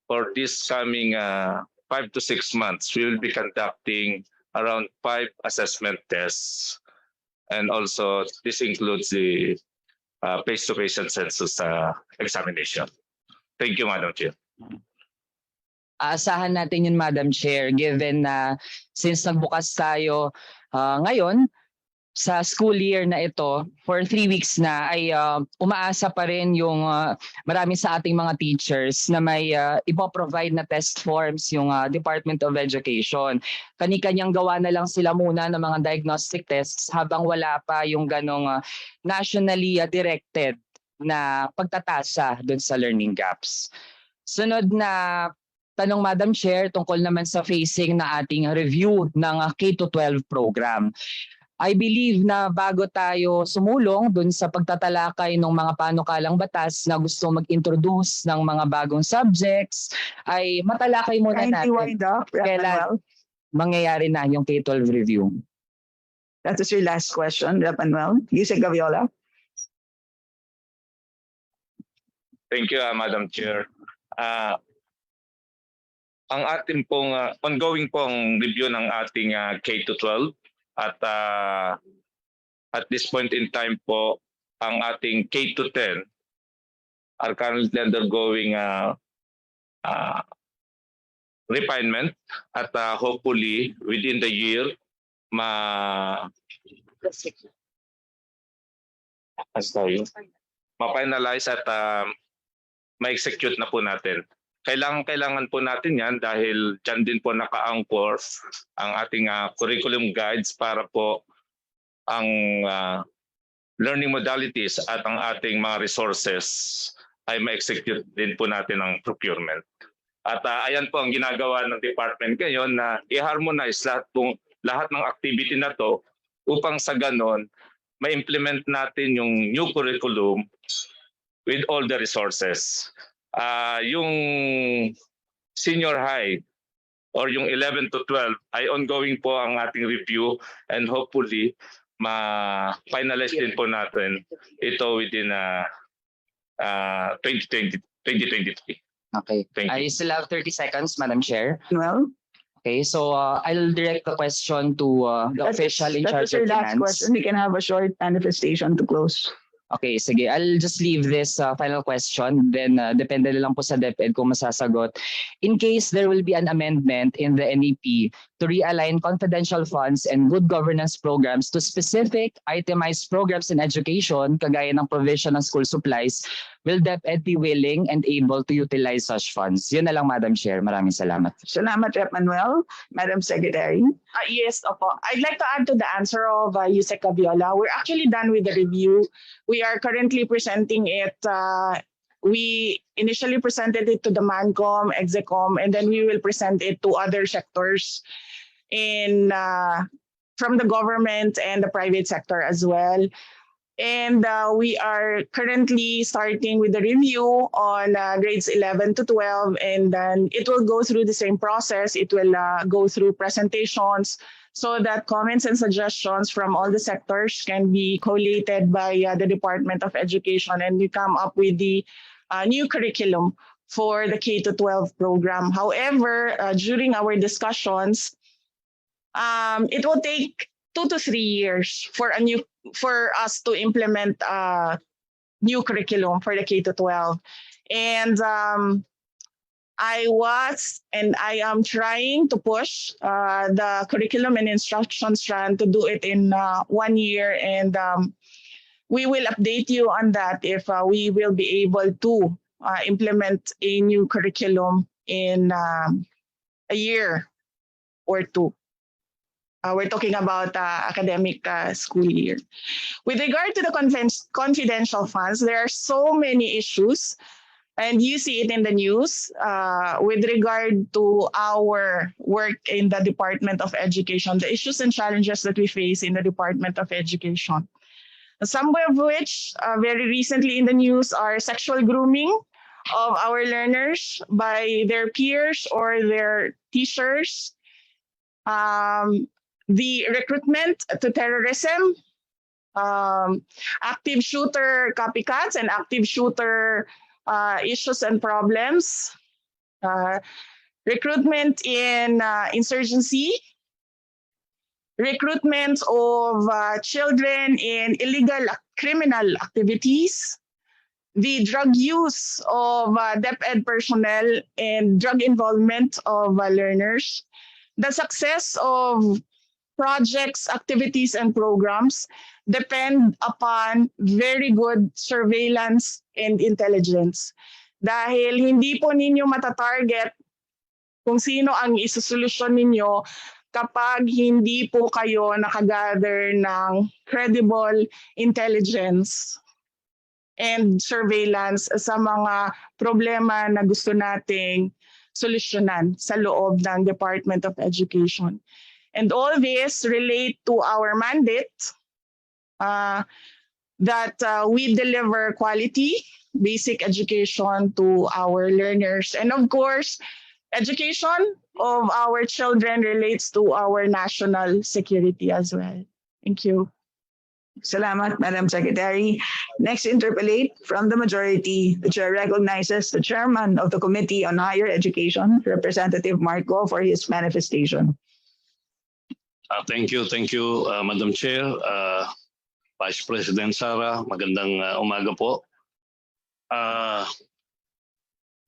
for this coming 5 to 6 months, we will be conducting around 5 assessment tests, and also this includes the face-to-face and census examination. Thank you, Madam Chair. Aasahan natin yun, Madam Chair, given na since nagbukas tayo ngayon, sa school year na ito, for 3 weeks na, ay umaasa pa rin yung marami sa ating mga teachers na may ipoprovide na test forms yung Department of Education. Kani-kanyang gawa na lang sila muna ng mga diagnostic tests habang wala pa yung ganong nationally directed na pagtatasa dun sa learning gaps. Sunod na tanong, Madam Chair, tungkol naman sa phasing na ating review ng K-12 program. I believe na bago tayo sumulong dun sa pagtatalakay ng mga panukalang batas na gusto mag-introduce ng mga bagong subjects, ay matalakay muna natin kailan mangyayari na yung K-12 review. That is your last question, Rep. Manuel. Yusek Gaviola. Thank you, Madam Chair. Ang ating pong ongoing pong review ng ating K-12 at this point in time po, ang ating K-10 are currently undergoing refinement at hopefully within the year ma-finalize at ma-execute na po natin. Kailangan po natin yan dahil dyan din po naka-anchor ang ating curriculum guides para po ang learning modalities at ang ating mga resources ay ma-execute din po natin ang procurement. At ayan po ang ginagawa ng department ngayon na i-harmonize lahat ng activity na to upang sa ganon, ma-implement natin yung new curriculum with all the resources. Yung senior high or yung 11 to 12 ay ongoing po ang ating review and hopefully ma-finalize din po natin ito within 2023. Okay. Thank you. I still have 30 seconds, Madam Chair. Well, Okay, so I'll direct the question to the official in that was charge your of last finance. question. We can have a short manifestation to close. Okay, sige. I'll just leave this final question. Then, depende lang po sa DepEd kung masasagot. In case there will be an amendment in the NEP to realign confidential funds and good governance programs to specific itemized programs in education, kagaya ng provision ng school supplies, will DepEd be willing and able to utilize such funds? Yun na lang, Madam Chair. Maraming salamat. Salamat, Rep. Manuel. Madam Secretary. Yes, opo. I'd like to add to the answer of Yusek Aviola. We're actually done with the review. We are currently presenting it. We initially presented it to the MANCOM, EXECOM, and then we will present it to other sectors from the government and the private sector as well. And we are currently starting with the review on grades 11 to 12, and then it will go through the same process. It will go through presentations so that comments and suggestions from all the sectors can be collated by the Department of Education, and we come up with the new curriculum for the K-12 program. However, during our discussions, it will take 2 to 3 years for us to implement new curriculum for the K-12. And I am trying to push the curriculum and instruction strand to do it in 1 year, and we will update you on that if we will be able to implement a new curriculum in a year or two. We're talking about academic school year. With regard to the confidential funds, there are so many issues, and you see it in the news with regard to our work in the Department of Education, the issues and challenges that we face in the Department of Education. Some of which very recently in the news are sexual grooming of our learners by their peers or their teachers. The recruitment to terrorism, active shooter copycats and active shooter issues and problems, recruitment in insurgency, recruitment of children in illegal criminal activities, the drug use of DepEd personnel and drug involvement of learners, the success of projects, activities, and programs depend upon very good surveillance and intelligence. Dahil hindi po ninyo matatarget kung sino ang isusolusyon ninyo kapag hindi po kayo nakagather ng credible intelligence and surveillance sa mga problema na gusto nating solusyonan sa loob ng Department of Education. And all this relate to our mandate that we deliver quality, basic education to our learners. And of course, education of our children relates to our national security as well. Thank you. Salamat, Madam Secretary. Next interpellate from the majority. The chair recognizes the chairman of the Committee on Higher Education, Representative Marco, for his manifestation. Thank you, Madam Chair. Vice President Sara, magandang umaga po.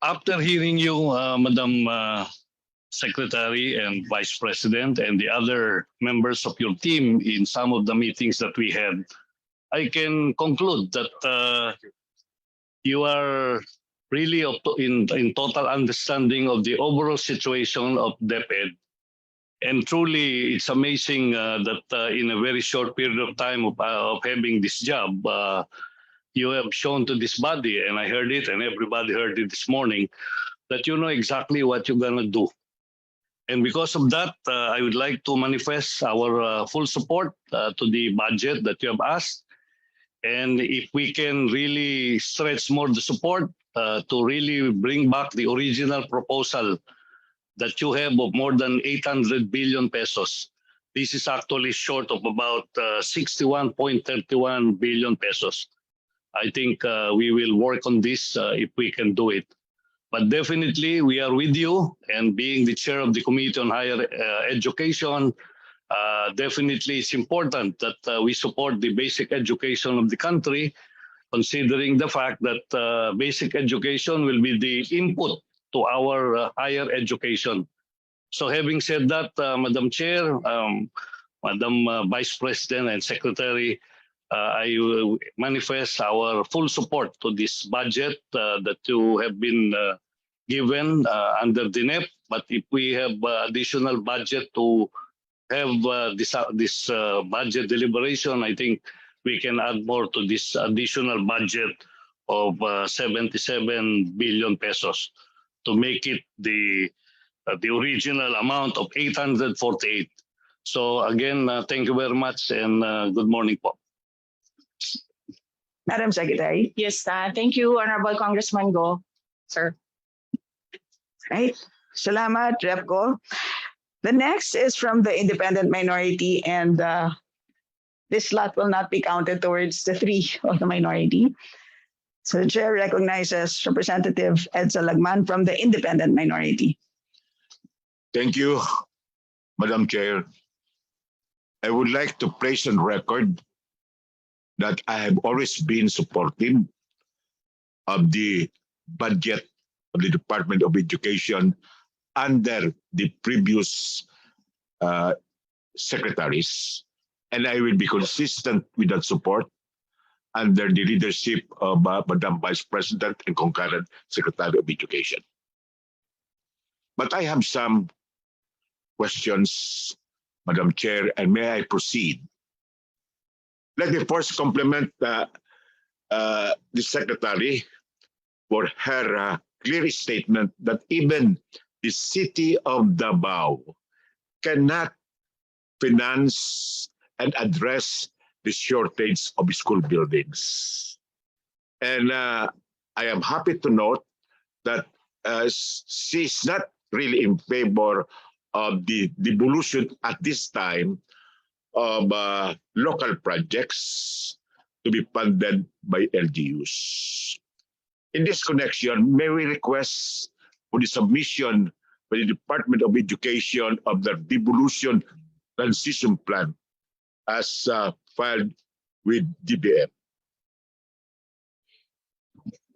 After hearing you, Madam Secretary and Vice President and the other members of your team in some of the meetings that we had, I can conclude that you are really in total understanding of the overall situation of DepEd. And truly, it's amazing that in a very short period of time of having this job, you have shown to this body, and I heard it, and everybody heard it this morning, that you know exactly what you're going to do. And because of that, I would like to manifest our full support to the budget that you have asked. And if we can really stretch more the support to really bring back the original proposal that you have of more than 800 billion pesos. This is actually short of about 61.31 billion pesos. I think we will work on this if we can do it. But definitely we are with you, and being the chair of the Committee on Higher Education, definitely it's important that we support the basic education of the country, considering the fact that basic education will be the input to our higher education. So having said that, Madam Chair, Madam Vice President and Secretary, I will manifest our full support to this budget that you have been given under the NEP. But if we have additional budget to have this budget deliberation, I think we can add more to this additional budget of 77 billion pesos to make it the original amount of 848. So again, thank you very much, and good morning po. Madam Secretary. Yes, thank you, Honorable Congressman Go, sir. Right. Salamat, Rep. Go. The next is from the independent minority, and this slot will not be counted towards the 3 of the minority. So the chair recognizes Representative Edsa Lagman from the independent minority. Thank you, Madam Chair. I would like to place on record that I have always been supportive of the budget of the Department of Education under the previous secretaries, and I will be consistent with that support under the leadership of Madam Vice President and concurrent Secretary of Education. But I have some questions, Madam Chair, and may I proceed? Let me first compliment the Secretary for her clear statement that even the city of Davao cannot finance and address the shortage of school buildings. And I am happy to note that she's not really in favor of the devolution at this time of local projects to be funded by LGUs. In this connection, may we request for the submission by the Department of Education of the devolution transition plan as filed with DepEd.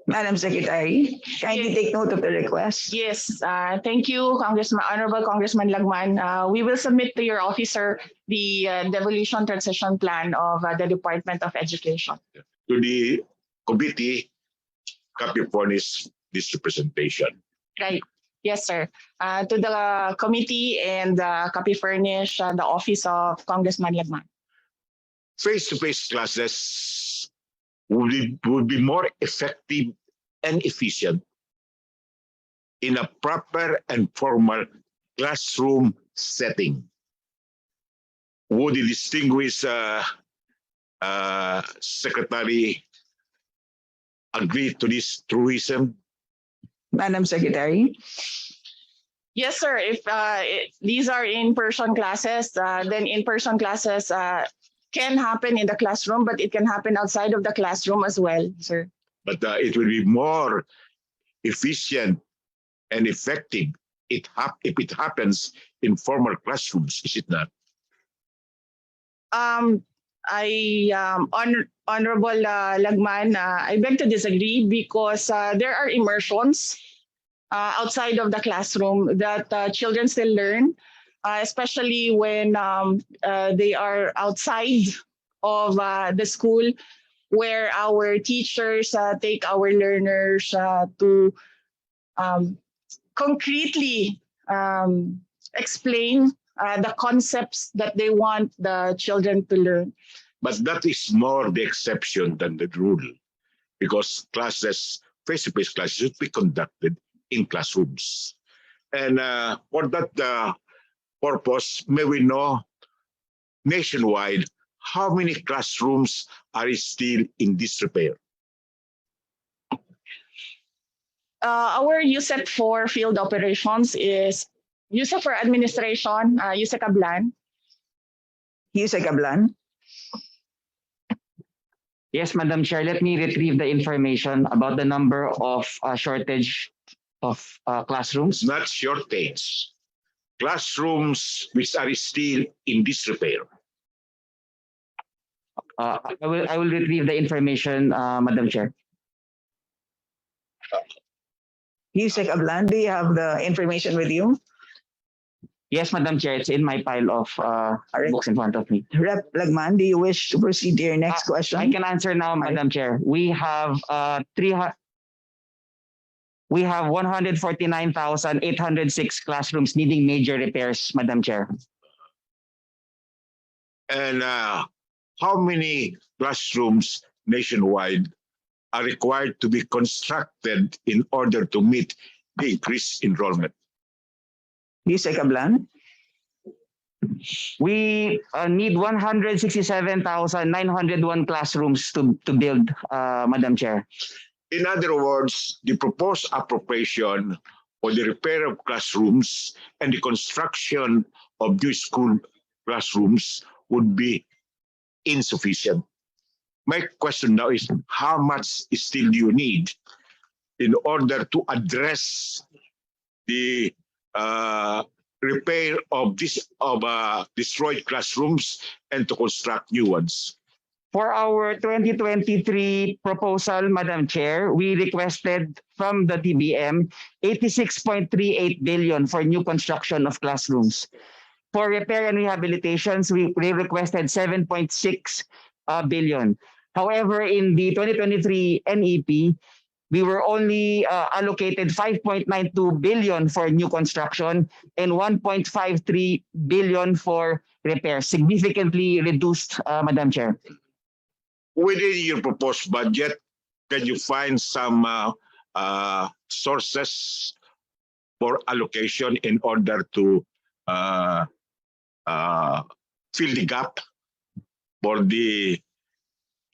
Madam Secretary, kindly take note of the request. Yes, thank you, Honorable Congressman Lagman. We will submit to your officer the devolution transition plan of the Department of Education. To the committee, copy furnish this representation. Right. Yes, sir. To the committee and copy furnish the office of Congressman Lagman. Face-to-face classes would be more effective and efficient in a proper and formal classroom setting. Would the distinguished Secretary agree to this truism? Madam Secretary. Yes, sir. If these are in-person classes, then in-person classes can happen in the classroom, but it can happen outside of the classroom as well, sir. But it will be more efficient and effective if it happens in formal classrooms, is it not? Honorable Lagman, I beg to disagree because there are immersions outside of the classroom that children still learn, especially when they are outside of the school, where our teachers take our learners to concretely explain the concepts that they want the children to learn. But that is more the exception than the rule, because classes, face-to-face classes should be conducted in classrooms. And for that purpose, may we know nationwide how many classrooms are still in disrepair? Our USEC for field operations is USEC for administration, USEC Ablan. Yusek Ablan. Yes, Madam Chair, let me retrieve the information about the number of shortage of classrooms. Not shortage. Classrooms which are still in disrepair. I will retrieve the information, Madam Chair. Yusek Ablan, do you have the information with you? Yes, Madam Chair, it's in my pile of books in front of me. Rep Lagman, do you wish to proceed to your next question? I can answer now, Madam Chair. We have 149,806 classrooms needing major repairs, Madam Chair. And how many classrooms nationwide are required to be constructed in order to meet the increased enrollment? Yusek Ablan. We need 167,901 classrooms to build, Madam Chair. In other words, the proposed appropriation for the repair of classrooms and the construction of new school classrooms would be insufficient. My question now is, how much still do you need in order to address the repair of destroyed classrooms and to construct new ones? For our 2023 proposal, Madam Chair, we requested from the DBM 86.38 billion for new construction of classrooms. For repair and rehabilitations, we requested 7.6 billion. However, in the 2023 NEP, we were only allocated 5.92 billion for new construction and 1.53 billion for repair, significantly reduced, Madam Chair. Within your proposed budget, can you find some sources for allocation in order to fill the gap for the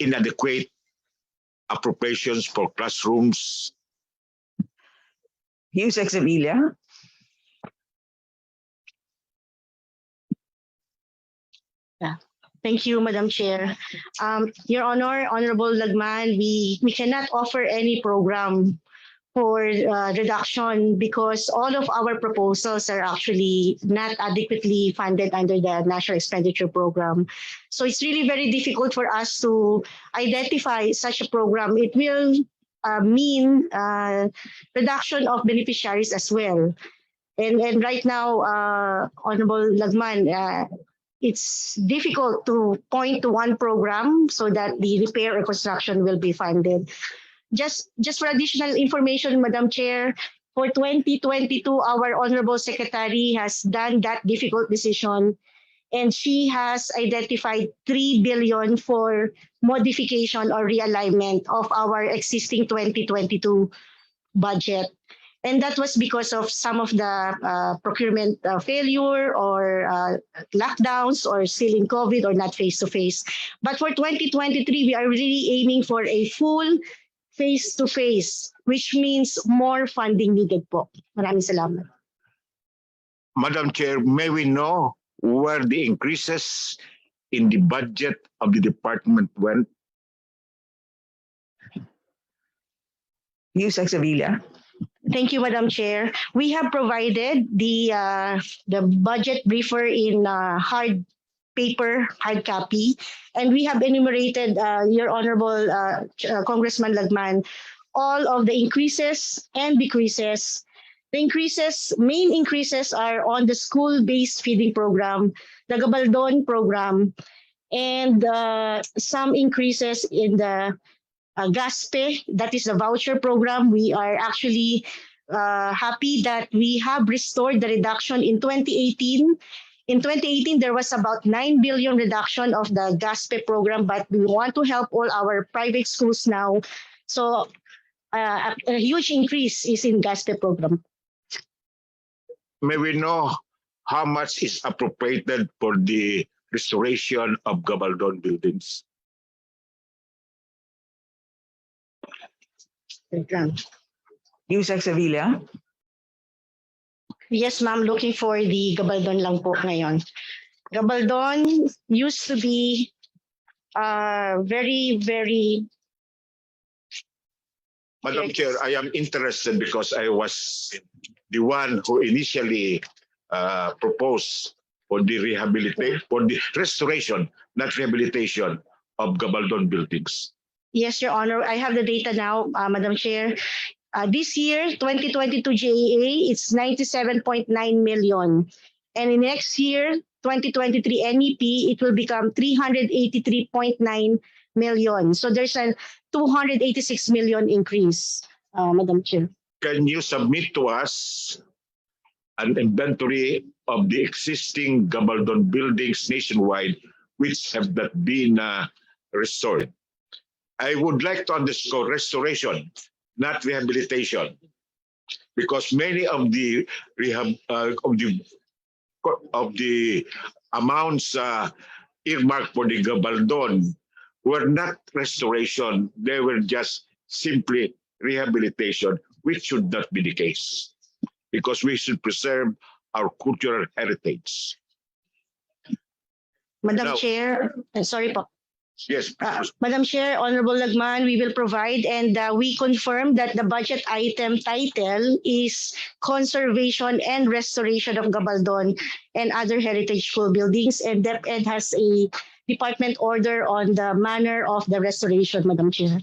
inadequate appropriations for classrooms? Yusek Sevilla. Thank you, Madam Chair. Your Honor, Honorable Lagman, we cannot offer any program for reduction because all of our proposals are actually not adequately funded under the National Expenditure Program. So it's really very difficult for us to identify such a program. It will mean reduction of beneficiaries as well. And right now, Honorable Lagman, it's difficult to point to one program so that the repair or construction will be funded. Just for additional information, Madam Chair, for 2022, our Honorable Secretary has done that difficult decision, and she has identified 3 billion for modification or realignment of our existing 2022 budget. And that was because of some of the procurement failure or lockdowns or still in COVID or not face-to-face. But for 2023, we are really aiming for a full face-to-face, which means more funding needed po. Maraming salamat. Madam Chair, may we know where the increases in the budget of the department went? Yusek Sevilla. Thank you, Madam Chair. We have provided the budget briefer in hard paper, hard copy, and we have enumerated, Your Honorable Congressman Lagman, all of the increases and decreases. The main increases are on the school-based feeding program, the Gabaldon program, and some increases in the GASPE, that is the voucher program. We are actually happy that we have restored the reduction in 2018. In 2018, there was about 9 billion reduction of the GASPE program, but we want to help all our private schools now. So a huge increase is in GASPE program. may we know how much is appropriated for the restoration of Gabaldon buildings? Yusek Sevilla. Yes, ma'am. Looking for the Gabaldon lang po ngayon. Gabaldon used to be very, very... Madam Chair, I am interested because I was the one who initially proposed for the restoration, not rehabilitation of Gabaldon buildings. Yes, Your Honor. I have the data now, Madam Chair. This year, 2022 GAA, it's 97.9 million. And in next year, 2023 NEP, it will become 383.9 million. So there's a 286 million increase, Madam Chair. Can you submit to us an inventory of the existing Gabaldon buildings nationwide which have not been restored? I would like to underscore restoration, not rehabilitation, because many of the amounts earmarked for the Gabaldon were not restoration; they were just simply rehabilitation, which should not be the case, because we should preserve our cultural heritage. Madam Now- Chair, sorry po. Yes. Madam Chair, Honorable Lagman, we will provide and we confirm that the budget item title is Conservation and Restoration of Gabaldon and Other Heritage School Buildings, and DepEd has a department order on the manner of the restoration, Madam Chair.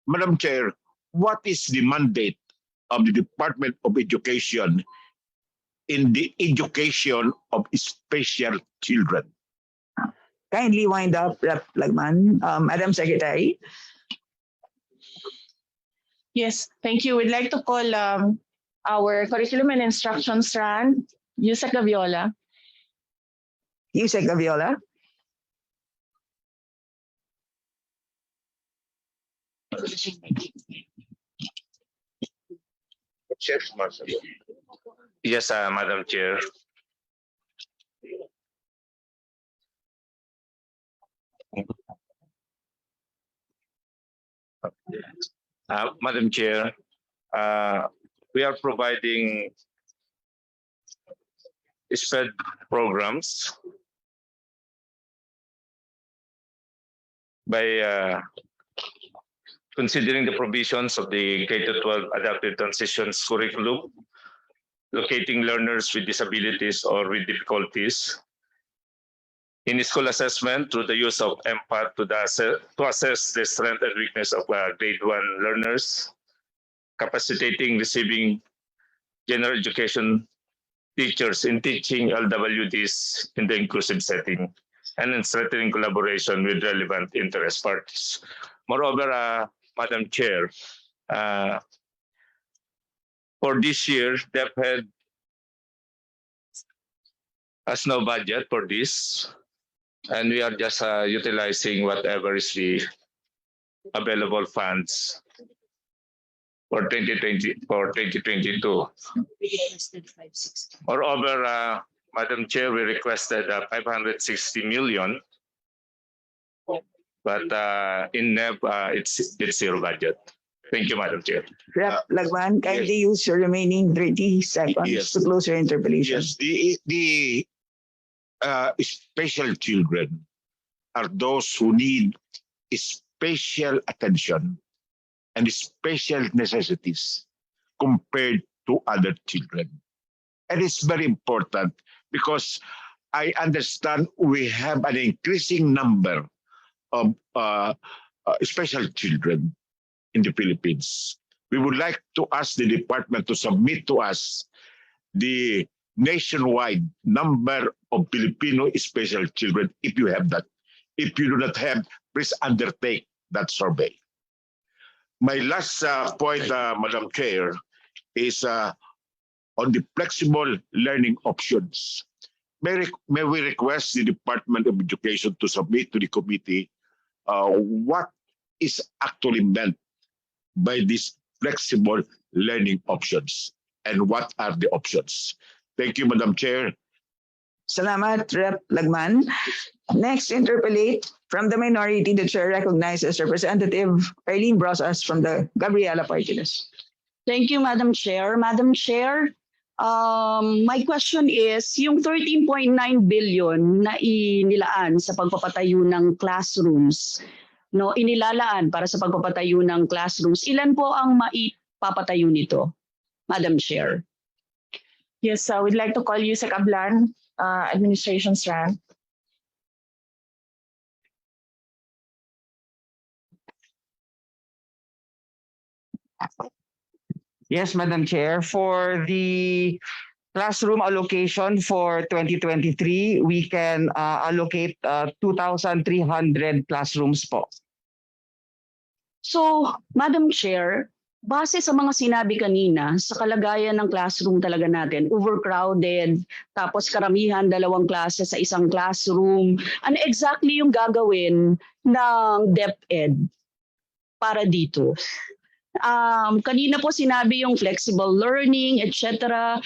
Madam Chair, what is the mandate of the Department of Education in the education of special children? Kindly wind up, Rep. Lagman. Madam Secretary. Yes, thank you. We'd like to call our Curriculum and Instruction strand, Yusek Gaviola. Yusek Gaviola. Yes, Madam Chair. Madam Chair, we are providing SPED programs by considering the provisions of the K-12 Adaptive Transitions Curriculum, locating learners with disabilities or with difficulties in school assessment through the use of MPAT to assess the strength and weakness of grade 1 learners, capacitating receiving general education teachers in teaching LWDs in the inclusive setting, and in strengthening collaboration with relevant interest parties. Moreover, Madam Chair, for this year, DepEd has no budget for this, and we are just utilizing whatever is the available funds for 2022. Moreover, Madam Chair, we requested 560 million, but in NEP, it's zero budget. Thank you, Madam Chair. Rep. Lagman, kindly use your remaining 30 seconds Yes. to close your interpellation. Yes, the special children are those who need special attention and special necessities compared to other children. And it's very important because I understand we have an increasing number of special children in the Philippines. We would like to ask the department to submit to us the nationwide number of Filipino special children, if you have that. If you do not have, please undertake that survey. My last point, Madam Chair, is on the flexible learning options. May we request the Department of Education to submit to the committee what is actually meant by these flexible learning options. and what are the options? Thank you, Madam Chair. Salamat, Rep. Lagman. Next, interpolate from the minority, the chair recognizes Representative Arlene Brosas from the Gabriela Party List. Thank you, Madam Chair. Madam Chair, my question is, yung 13.9 billion na inilaan sa pagpapatayo ng classrooms, no, inilalaan para sa pagpapatayo ng classrooms, ilan po ang maipapatayo nito, Madam Chair? Yes, we'd like to call you Sec Ablan, Administration Strand. Yes, Madam Chair. For the classroom allocation for 2023, we can allocate 2,300 classrooms po. So, Madam Chair, base sa mga sinabi kanina, sa kalagayan ng classroom talaga natin, overcrowded, tapos karamihan dalawang klase sa isang classroom, ano exactly yung gagawin ng DepEd para dito? Kanina po sinabi yung flexible learning, etc.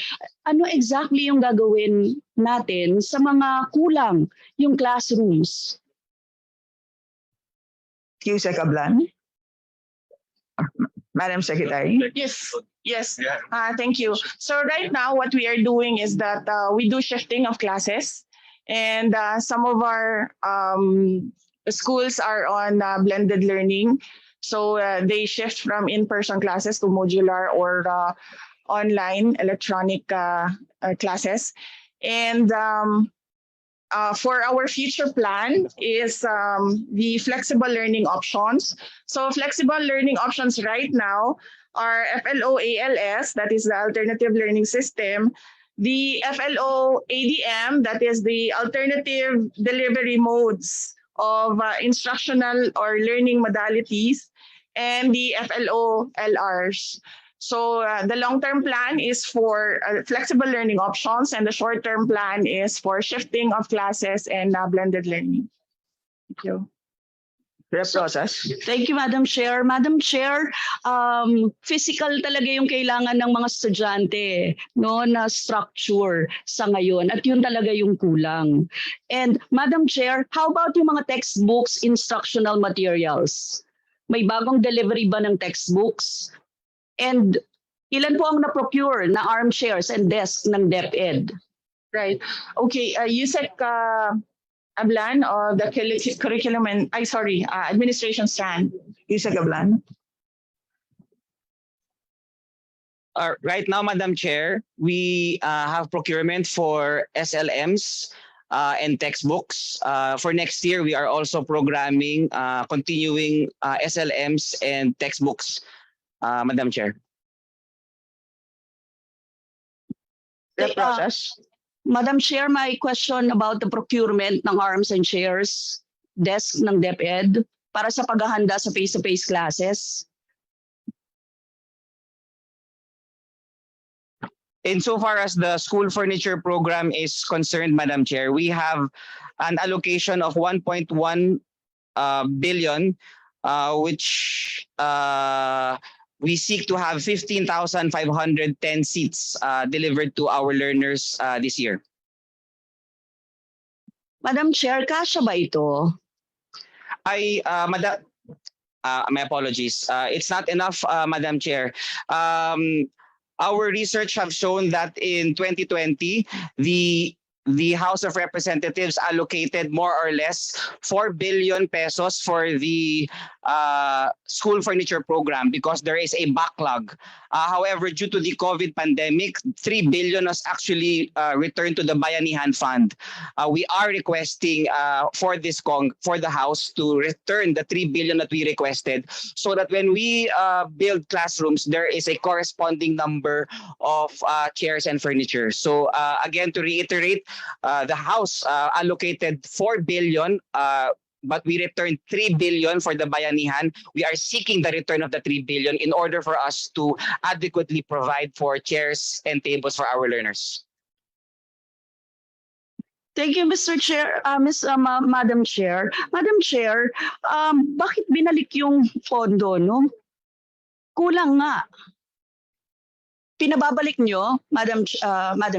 Ano exactly yung gagawin natin sa mga kulang yung classrooms? Sec Ablan. Madam Secretary. Yes, yes. Thank you. So right now, what we are doing is that we do shifting of classes, and some of our schools are on blended learning. So they shift from in-person classes to modular or online electronic classes. And for our future plan is the flexible learning options. So flexible learning options right now are FLO-ALS, that is the alternative learning system, the FLO-ADM, that is the alternative delivery modes of instructional or learning modalities, and the FLO-LRs. So the long-term plan is for flexible learning options, and the short-term plan is for shifting of classes and blended learning. Thank you. Thank you, Madam Chair. Madam Chair, physical talaga yung kailangan ng mga estudyante, no, na structure sa ngayon, at yun talaga yung kulang. And Madam Chair, how about yung mga textbooks, instructional materials? May bagong delivery ba ng textbooks? And ilan po ang na-procure na armchairs and desks ng DepEd? Right. Okay, Yusek Ablan of the curriculum and administration strand. Sec Ablan. Right now, Madam Chair, we have procurement for SLMs and textbooks. For next year, we are also programming continuing SLMs and textbooks, Madam Chair. Madam Chair, my question about the procurement ng arms and chairs, desk ng DepEd para sa paghahanda sa face-to-face classes. Insofar as the school furniture program is concerned, Madam Chair, we have an allocation of 1.1 billion, which we seek to have 15,510 seats delivered to our learners this year. Madam Chair, kasya ba ito? My apologies. It's not enough, Madam Chair. Our research have shown that in 2020, the House of Representatives allocated more or less 4 billion pesos for the school furniture program because there is a backlog. However, due to the COVID pandemic, 3 billion was actually returned to the Bayanihan Fund. We are requesting for the House to return the 3 billion that we requested so that when we build classrooms, there is a corresponding number of chairs and furniture. So again, to reiterate, the House allocated 4 billion, but we returned 3 billion for the Bayanihan. We are seeking the return of the 3 billion in order for us to adequately provide for chairs and tables for our learners. Thank you, Mr. Chair, Madam Chair. Madam Chair, bakit binalik yung pondo, no? Kulang nga. pinababalik nyo, Madam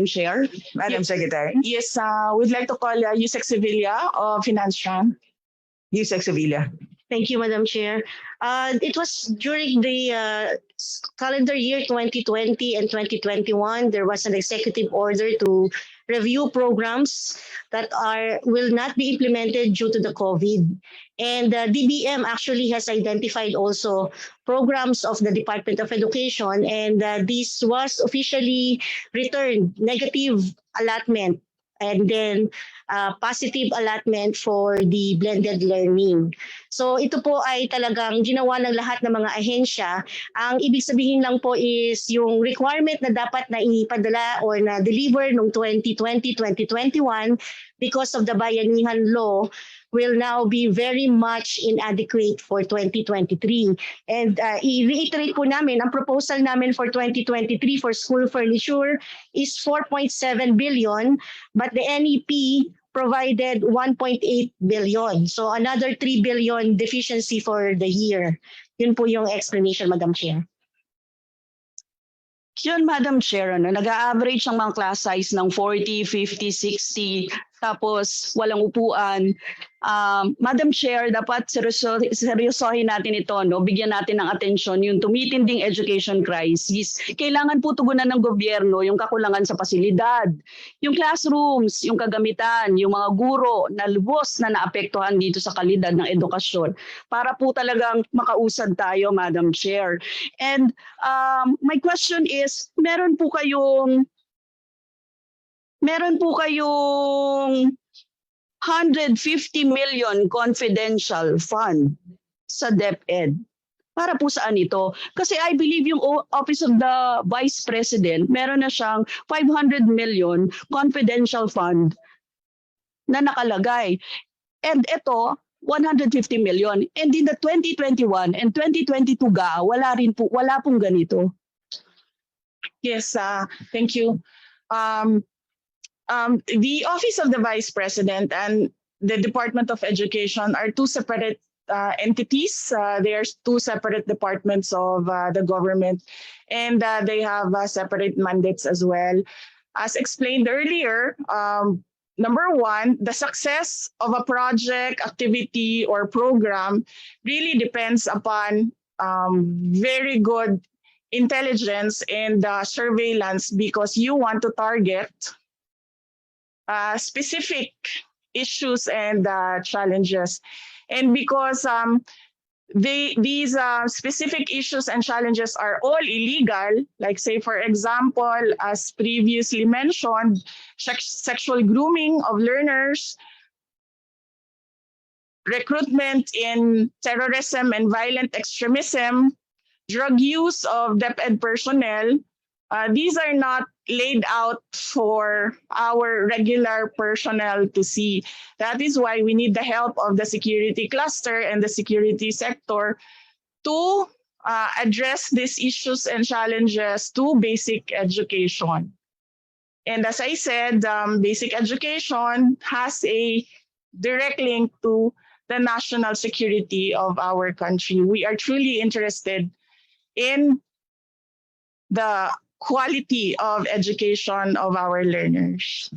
Chair. Madam Secretary, Yes, we'd like to call Yusek Sevilla of Finance Tran. Yusek Sevilla. Thank you, Madam Chair. It was during the calendar year 2020 and 2021, there was an executive order to review programs that will not be implemented due to the COVID. And DBM actually has identified also programs of the Department of Education, and this was officially returned negative allotment and then positive allotment for the blended learning. So ito po ay talagang ginawa ng lahat ng mga ahensya. Ang ibig sabihin lang po is yung requirement na dapat na ipadala or na deliver noong 2020-2021 because of the Bayanihan Law will now be very much inadequate for 2023. And i-reiterate po namin, ang proposal namin for 2023 for school furniture is 4.7 billion, but the NEP provided 1.8 billion. So another 3 billion deficiency for the year. Yun po yung explanation, Madam Chair. Yun, Madam Chair, nag-a-average ang mga class size ng 40, 50, 60, tapos walang upuan. Madam Chair, dapat seryosohin natin ito, no? Bigyan natin ng atensyon yung tumitinding education crisis. Kailangan po tugunan ng gobyerno yung kakulangan sa pasilidad, yung classrooms, yung kagamitan, yung mga guro na lubos na naapektuhan dito sa kalidad ng edukasyon para po talagang makausad tayo, Madam Chair. And my question is, meron po kayong 150 million confidential fund sa DepEd. Para po saan ito? Kasi I believe yung Office of the Vice President, meron na siyang 500 million confidential fund na nakalagay. And ito, 150 million. And in the 2021 and 2022 wala pong ganito. Yes, thank you. The Office of the Vice President and the Department of Education are two separate entities. They are two separate departments of the government, and they have separate mandates as well. As explained earlier, number one, the success of a project, activity, or program really depends upon very good intelligence and surveillance, because you want to target specific issues and challenges. And because these specific issues and challenges are all illegal, like say for example, as previously mentioned, sexual grooming of learners, recruitment in terrorism and violent extremism, drug use of DepEd personnel, these are not laid out for our regular personnel to see. That is why we need the help of the security cluster and the security sector to address these issues and challenges to basic education. And as I said, basic education has a direct link to the national security of our country. We are truly interested in the quality of education of our learners.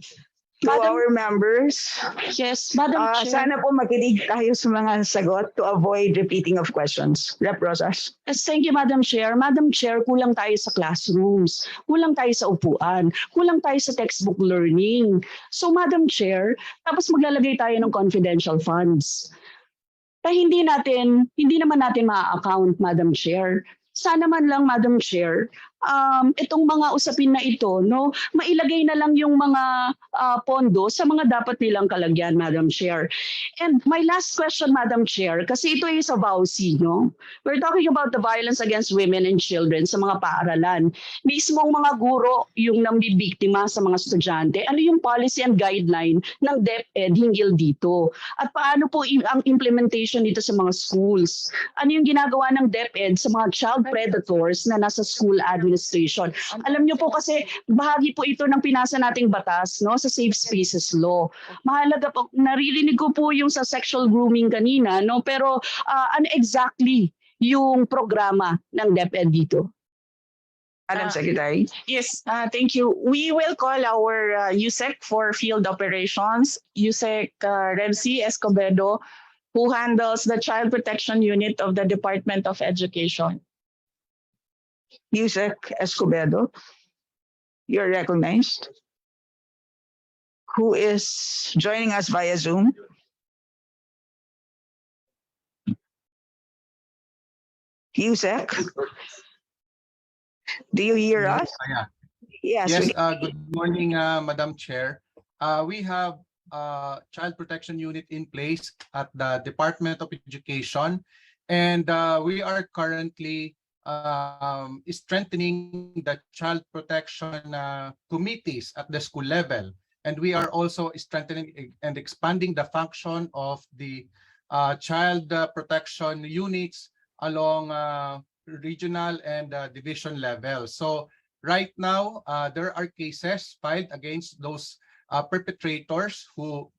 To our members, Yes, Madam Chair. sana po makinig tayo sa mga sagot to avoid repeating of questions. Rep. Rosas. Yes, thank you, Madam Chair. Madam Chair, kulang tayo sa classrooms, kulang tayo sa upuan, kulang tayo sa textbook learning. So, Madam Chair, tapos maglalagay tayo ng confidential funds. Hindi naman natin ma-account, Madam Chair. Sana man lang, Madam Chair, itong mga usapin na ito, no, mailagay na lang yung mga pondo sa mga dapat nilang kalagyan, Madam Chair. And my last question, Madam Chair, kasi ito ay sa VAUSI, no? We're talking about the violence against women and children sa mga paaralan. Mismong mga guro yung nambibiktima sa mga estudyante. Ano yung policy and guideline ng DepEd hinggil dito? At paano po ang implementation dito sa mga schools? Ano yung ginagawa ng DepEd sa mga child predators na nasa school administration? Alam niyo po kasi bahagi po ito ng pinasa nating batas, no, sa Safe Spaces Law. Mahalaga po, naririnig ko po yung sa sexual grooming kanina, no, pero ano exactly yung programa ng DepEd dito? Madam Secretary. Yes, thank you. We will call our USEC for field operations, USEC Revsi Escobedo, who handles the Child Protection Unit of the Department of Education. Yusek Escobedo, you're recognized. Who is joining us via Zoom? Yusek, do you hear us? Yes. Yes, we- good morning, Madam Chair. We have Child Protection Unit in place at the Department of Education, and we are currently strengthening the child protection committees at the school level. And we are also strengthening and expanding the function of the child protection units along regional and division level. So right now, there are cases filed against those perpetrators who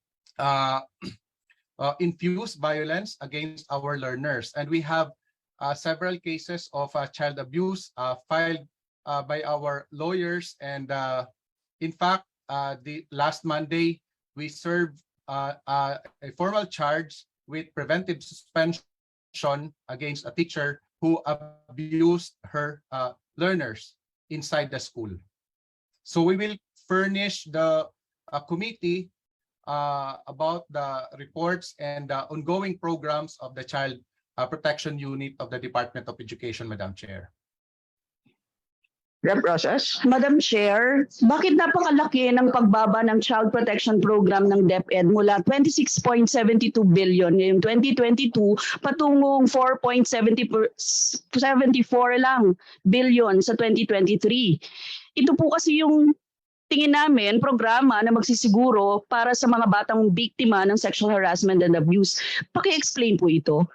infuse violence against our learners. And we have several cases of child abuse filed by our lawyers. And in fact, the last Monday, we served a formal charge with preventive suspension against a teacher who abused her learners inside the school. So we will furnish the committee about the reports and ongoing programs of the Child Protection Unit of the Department of Education, Madam Chair. Rep. Rosas? Madam Chair, bakit napakalaki ng pagbaba ng Child Protection Program ng DepEd mula 26.72 billion ngayong 2022 patungong 4.74 lang billion sa 2023? Ito po kasi yung tingin namin programa na magsisiguro para sa mga batang biktima ng sexual harassment and abuse. Paki-explain po ito.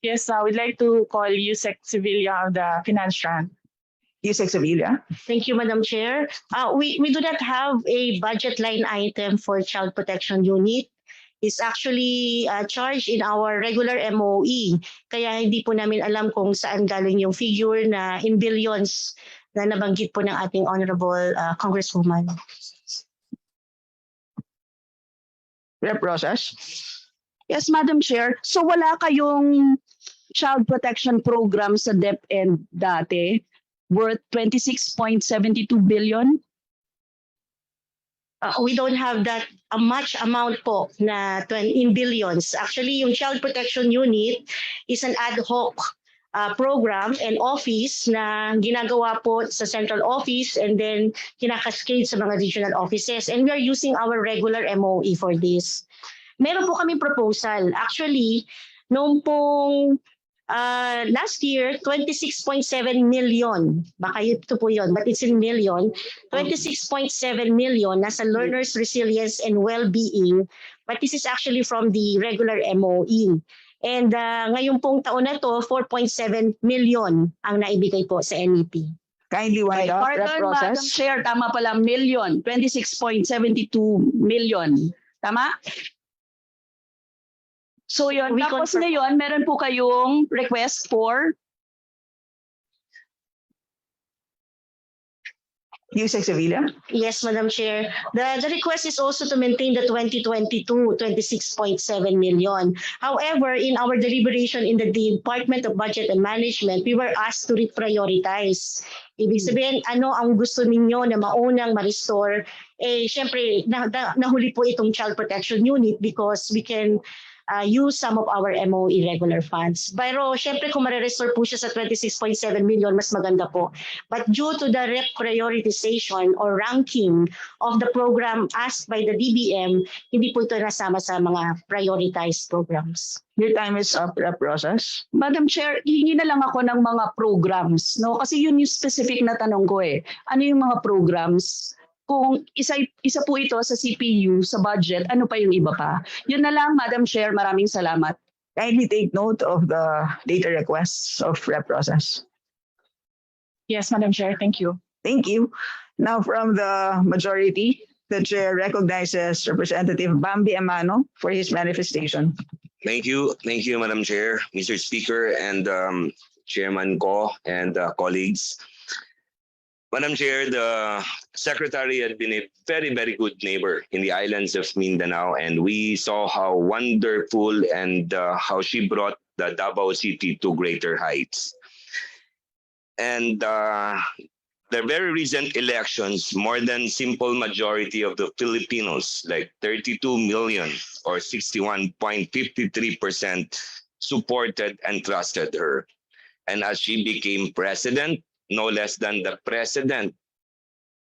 Yes, we'd like to call USEC Sevilla of the Finance Strand. Yusek Sevilla? Thank you, Madam Chair. We do not have a budget line item for Child Protection Unit. It's actually charged in our regular MOE. Kaya hindi po namin alam kung saan galing yung figure na in billions na nabanggit po ng ating Honorable Congresswoman. Rep. Rosas? Yes, Madam Chair. So wala kayong child protection program sa DepEd dati worth 26.72 billion? We don't have that much amount po na in billions. Actually, yung Child Protection Unit is an ad hoc program and office na ginagawa po sa central office and then kinakascade sa mga regional offices. And we are using our regular MOE for this. Meron po kaming proposal. Actually, noong pong last year, 26.7 million. Baka ito po yun, but it's in million. 26.7 million nasa learners' resilience and well-being. But this is actually from the regular MOE. And ngayon pong taon na to, 4.7 million ang naibigay po sa NEP. Kindly wind up, Rep. Pardon, Madam Rosas. Chair, tama pala, million. 26.72 million. Tama? So yun, We tapos confirm. ngayon, meron po kayong request for Yusek Sevilla? Yes, Madam Chair. The request is also to maintain the 2022 26.7 million. However, in our deliberation in the Department of Budget and Management, we were asked to reprioritize. Ibig sabihin, ano ang gusto ninyo na maunang ma-restore? Siyempre, nahuli po itong Child Protection Unit because we can use some of our MOE regular funds. Pero syempre kung ma-restore po siya sa 26.7 million, mas maganda po. But due to the prioritization or ranking of the program asked by the DBM, hindi po ito nasama sa mga prioritized programs. Your time is up, Rep. Rosas. Madam Chair, hingi na lang ako ng mga programs, no? Kasi yun yung specific na tanong ko eh. Ano yung mga programs? Kung isa po ito sa CPU, sa budget, ano pa yung iba pa? Yun na lang, Madam Chair. Maraming salamat. Kindly take note of the data requests of Rep. Rosas. Yes, Madam Chair, thank you. Thank you. Now from the majority, the chair recognizes Representative Bambi Amano for his manifestation. Thank you, Madam Chair, Mr. Speaker, and Chairman Ko and colleagues. Madam Chair, the Secretary had been a very, very good neighbor in the islands of Mindanao, and we saw how wonderful and how she brought the Davao City to greater heights. And the very recent elections, more than simple majority of the Filipinos, like 32 million or 61.53%, supported and trusted her. And as she became president, no less than the president,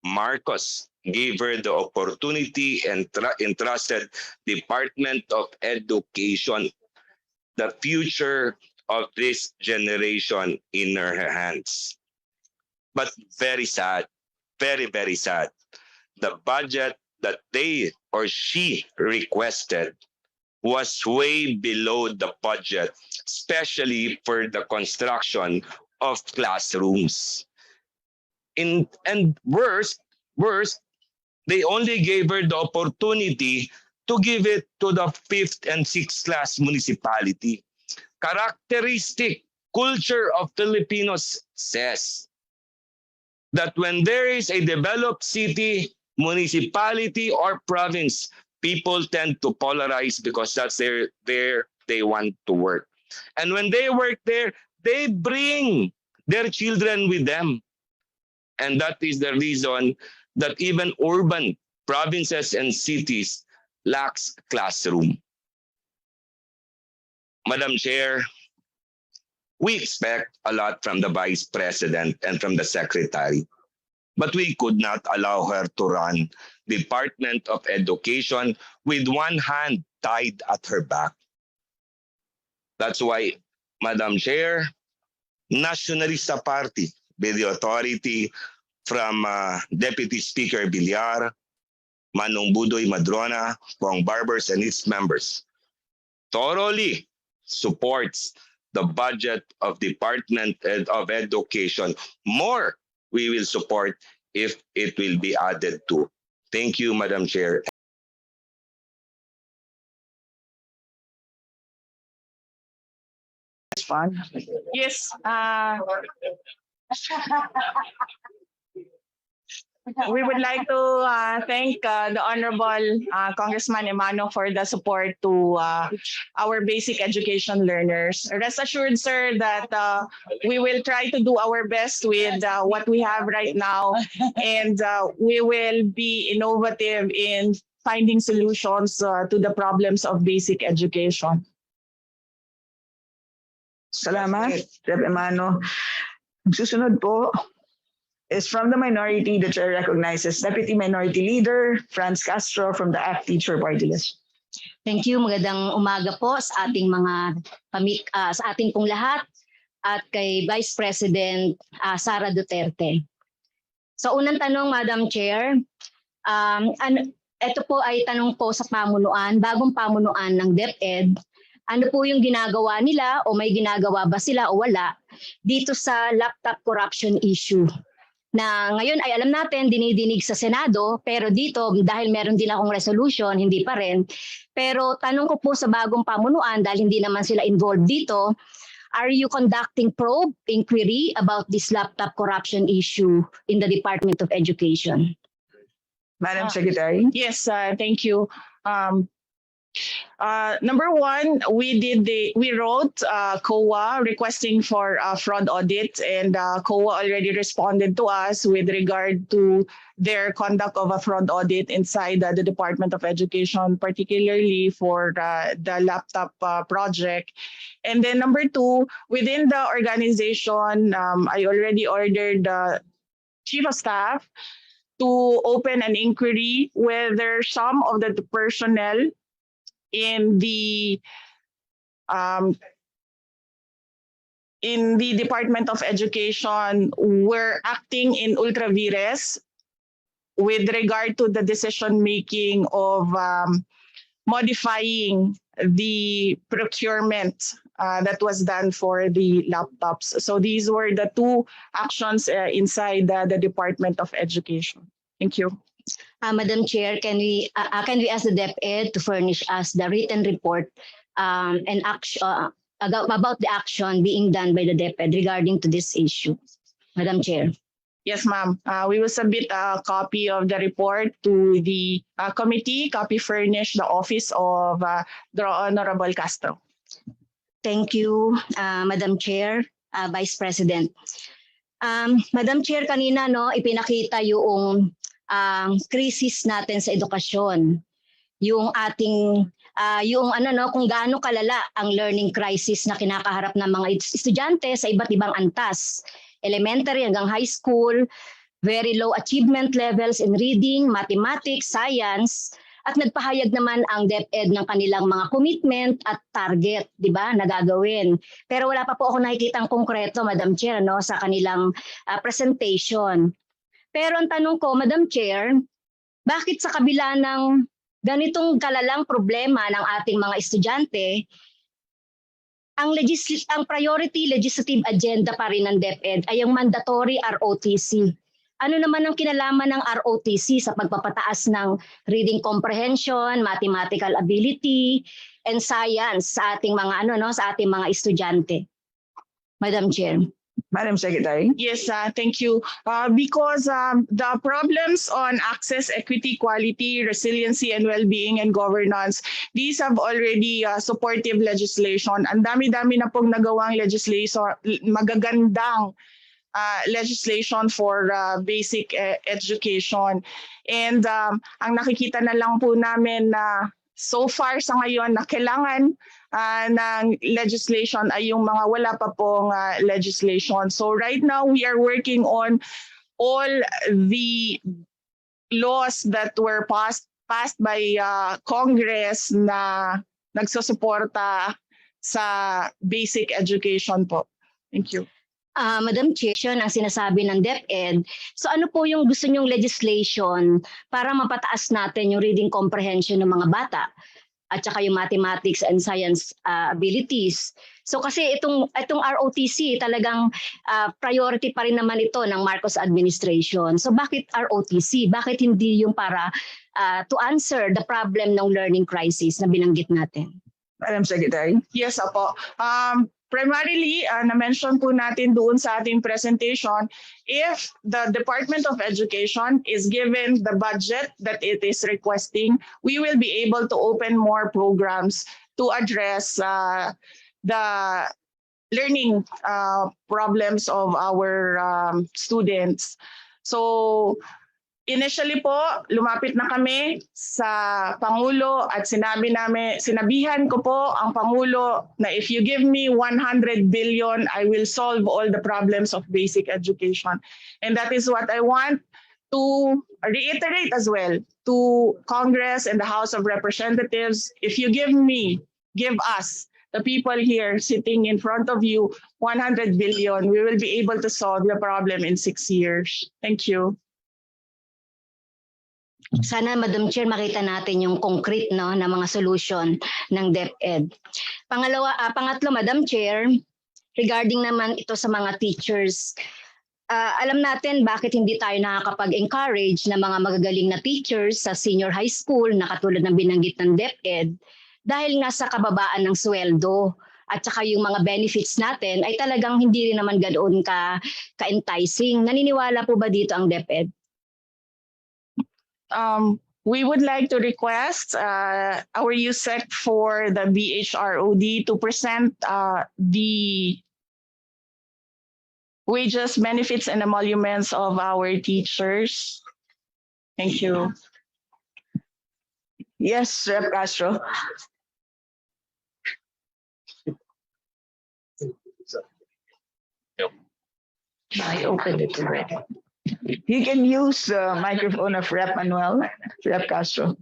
Marcos, gave her the opportunity and entrusted Department of Education, the future of this generation, in her hands. But very sad, very, very sad. The budget that they or she requested was way below the budget, especially for the construction of classrooms. And worse, they only gave her the opportunity to give it to the 5th and 6th class municipality. Characteristic culture of Filipinos says that when there is a developed city, municipality, or province, people tend to polarize because that's where they want to work. And when they work there, they bring their children with them. And that is the reason that even urban provinces and cities lacks classroom. Madam Chair, we expect a lot from the Vice President and from the Secretary, but we could not allow her to run the Department of Education with one hand tied at her back. That's why, Madam Chair, nationalista party with the authority from Deputy Speaker Villar, Manong Budoy Madrona, Pong Barbers, and its members thoroughly supports the budget of Department of Education. More we will support if it will be added to. Thank you, Madam Chair. Yes. We would like to thank the Honorable Congressman Emano for the support to our basic education learners. Rest assured, sir, that we will try to do our best with what we have right now, and we will be innovative in finding solutions to the problems of basic education. Salamat, Rep. Emano. Susunod po is from the minority. The chair recognizes Deputy Minority Leader Franz Castro from the ACT Teacher Party List. Thank you. Magandang umaga po sa ating mga sa ating pong lahat at kay Vice President Sara Duterte. Sa unang tanong, Madam Chair, ito po ay tanong po sa pamunuan, bagong pamunuan ng DepEd. Ano po yung ginagawa nila o may ginagawa ba sila o wala dito sa laptop corruption issue? Na ngayon ay alam natin dinidinig sa Senado, pero dito dahil meron din akong resolution, hindi pa rin. Pero tanong ko po sa bagong pamunuan dahil hindi naman sila involved dito, are you conducting probe inquiry about this laptop corruption issue in the Department of Education? Madam Secretary. Yes, thank you. Number one, we wrote COA requesting for a fraud audit, and COA already responded to us with regard to their conduct of a fraud audit inside the Department of Education, particularly for the laptop project. And then number two, within the organization, I already ordered the Chief of Staff to open an inquiry whether some of the personnel in the Department of Education were acting in ultra vires with regard to the decision making of modifying the procurement that was done for the laptops. So these were the two actions inside the Department of Education. Thank you. Madam Chair, can we ask the DepEd to furnish us the written report and action about the action being done by the DepEd regarding to this issue? Madam Chair. Yes, ma'am. We will submit a copy of the report to the committee, copy furnished the office of the Honorable Castro. Thank you, Madam Chair, Vice President. Madam Chair, kanina no, ipinakita yung krisis natin sa edukasyon. Yung ating yung ano no, kung gaano kalala ang learning crisis na kinakaharap ng mga estudyante sa iba't ibang antas. Elementary hanggang high school, very low achievement levels in reading, mathematics, science, at nagpahayag naman ang DepEd ng kanilang mga commitment at target, di ba, na gagawin. Pero wala pa po ako nakikitang konkreto, Madam Chair, no, sa kanilang presentation. Pero ang tanong ko, Madam Chair, bakit sa kabila ng ganitong kalalang problema ng ating mga estudyante, ang priority legislative agenda pa rin ng DepEd ay ang mandatory ROTC. Ano naman ang kinalaman ng ROTC sa pagpapataas ng reading comprehension, mathematical ability, and science sa ating mga sa ating mga estudyante? Madam Chair. Madam Secretary. Yes, thank you. Because the problems on access, equity, quality, resiliency, and well-being and governance, these have already supportive legislation. Ang dami-dami na pong nagawang legislation, magagandang legislation for basic education. And ang nakikita na lang po namin na so far sa ngayon na kailangan ng legislation ay yung mga wala pa pong legislation. So right now we are working on all the laws that were passed by Congress na nagsusuporta sa basic education po. Thank you. Madam Chair, ang sinasabi ng DepEd, so ano po yung gusto nyong legislation para mapataas natin yung reading comprehension ng mga bata at saka yung mathematics and science abilities? So kasi itong ROTC talagang priority pa rin naman ito ng Marcos administration. So bakit ROTC? Bakit hindi yung para to answer the problem ng learning crisis na binanggit natin? Madam Secretary. Yes, apo. Primarily, na-mention po natin doon sa ating presentation, if the Department of Education is given the budget that it is requesting, we will be able to open more programs to address the learning problems of our students. So, initially po, lumapit na kami sa Pangulo at sinabihan ko po ang Pangulo na if you give me 100 billion, I will solve all the problems of basic education. And that is what I want to reiterate as well to Congress and the House of Representatives. If you give us, the people here sitting in front of you, 100 billion, we will be able to solve the problem in 6 years. Thank you. Sana, Madam Chair, makita natin yung concrete na mga solution ng DepEd. Pangatlo, Madam Chair, regarding naman ito sa mga teachers, alam natin bakit hindi tayo nakakapag-encourage ng mga magagaling na teachers sa senior high school na katulad ng binanggit ng DepEd dahil nga sa kababaan ng sweldo at saka yung mga benefits natin ay talagang hindi rin naman ganoon ka-enticing. Naniniwala po ba dito ang DepEd? We would like to request our USEC for the BHROD to present the wages, benefits, and emoluments of our teachers. Thank you. Yes, Rep. Castro. I opened it already. You can use the microphone of Rep. Manuel, Rep. Castro.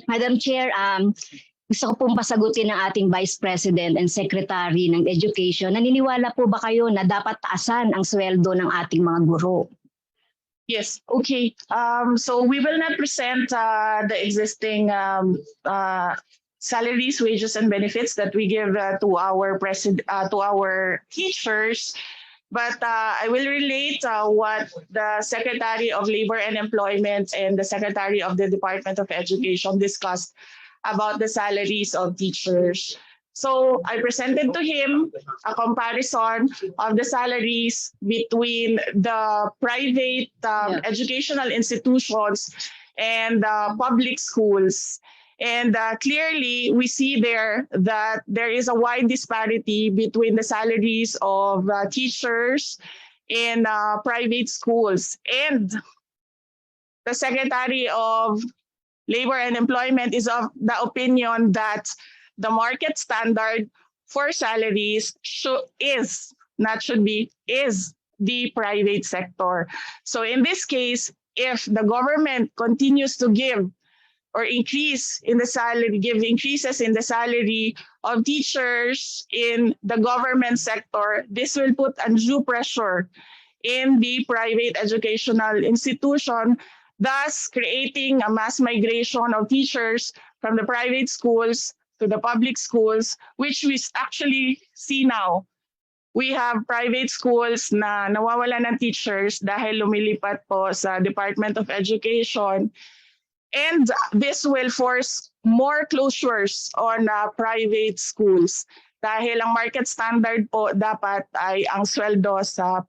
Madam Chair, gusto ko pong pasagutin ng ating Vice President and Secretary ng Education. Naniniwala po ba kayo na dapat taasan ang sweldo ng ating mga guro? Yes, okay. So we will not present the existing salaries, wages, and benefits that we give to our teachers. But I will relate what the Secretary of Labor and Employment and the Secretary of the Department of Education discussed about the salaries of teachers. So I presented to him a comparison of the salaries between the private educational institutions and public schools. And clearly, we see there that there is a wide disparity between the salaries of teachers in private schools. And the Secretary of Labor and Employment is of the opinion that the market standard for salaries is the private sector. So in this case, if the government continues to give or increases in the salary of teachers in the government sector, this will put undue pressure in the private educational institution, thus creating a mass migration of teachers from the private schools to the public schools, which we actually see now. We have private schools na nawawalan ng teachers dahil lumilipat po sa Department of Education. And this will force more closures on private schools. Dahil ang market standard po dapat ay ang sweldo sa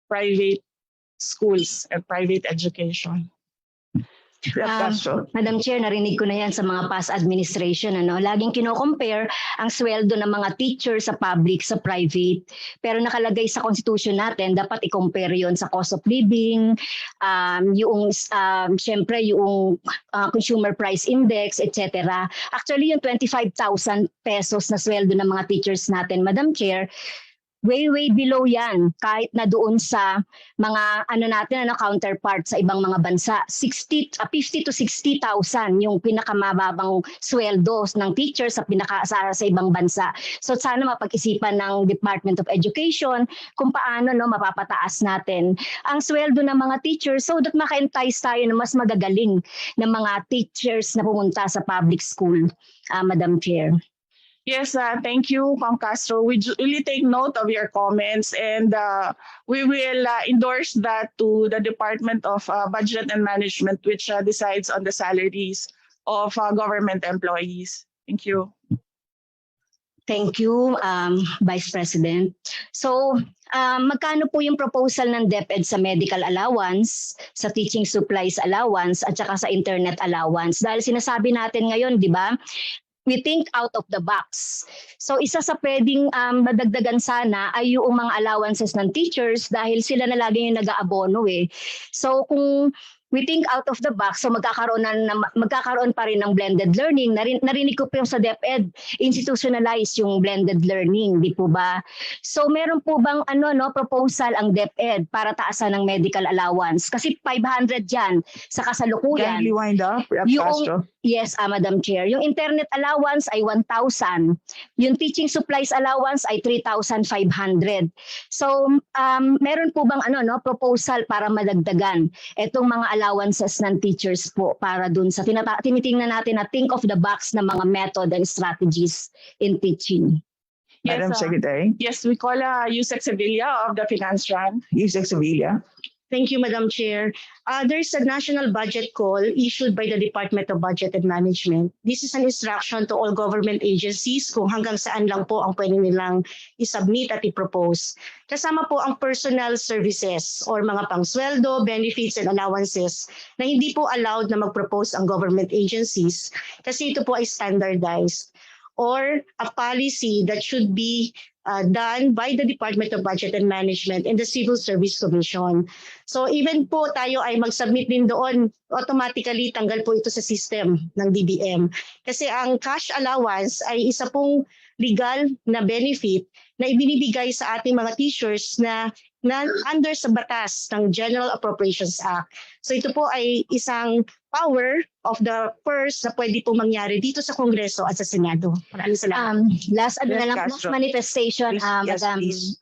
private schools and private education. Madam Chair, narinig ko na yan sa mga past administration. Laging kino-compare ang sweldo ng mga teacher sa public, sa private. Pero nakalagay sa constitution natin, dapat i-compare yon sa cost of living, syempre yung consumer price index, etc. Actually, yung 25,000 pesos na sweldo ng mga teachers natin, Madam Chair, way below yan kahit na doon sa mga counterpart sa ibang mga bansa. 50 to 60,000 yung pinakamababang sweldo ng teachers sa sa ibang bansa. So sana mapag-isipan ng Department of Education kung paano mapapataas natin ang sweldo ng mga teachers so that maka-entice tayo na mas magagaling ng mga teachers na pumunta sa public school, Madam Chair. Yes, thank you, Ma'am Castro. We really take note of your comments and we will endorse that to the Department of Budget and Management, which decides on the salaries of government employees. Thank you. Thank you, Vice President. So, magkano po yung proposal ng DepEd sa medical allowance, sa teaching supplies allowance, at saka sa internet allowance? Dahil sinasabi natin ngayon, di ba, we think out of the box. So isa sa pwedeng madagdagan sana ay yung mga allowances ng teachers dahil sila na lagi yung nag-aabono eh. So kung we think out of the box, so magkakaroon pa rin ng blended learning. Narinig ko po sa DepEd, institutionalize yung blended learning, di po ba? So meron po bang proposal ang DepEd para taasan ng medical allowance? Kasi 500 yan sa kasalukuyan. Can we wind up, Castro? Yes, Madam Chair. Yung internet allowance ay 1,000. Yung teaching supplies allowance ay 3,500. So meron po bang proposal para madagdagan itong mga allowances ng teachers po para dun sa tinitingnan natin na think of the box na mga method and strategies in teaching. Yes, Madam Secretary. Yes, we call Yusek Sevilla of the Finance Run. Yusek Sevilla. Thank you, Madam Chair. There's a national budget call issued by the Department of Budget and Management. This is an instruction to all government agencies kung hanggang saan lang po ang pwede nilang isubmit at i-propose. Kasama po ang personal services or mga pangsweldo, benefits, and allowances na hindi po allowed na mag-propose ang government agencies kasi ito po ay standardized or a policy that should be done by the Department of Budget and Management and the Civil Service Commission. So even po tayo ay mag-submit din doon, automatically tanggal po ito sa system ng DBM. Kasi ang cash allowance ay isa pong legal na benefit na ibinibigay sa ating mga teachers na under sa batas ng General Appropriations Act. So ito po ay isang power of the purse na pwede po mangyari dito sa Kongreso at sa Senado. Maraming salamat. Last manifestation,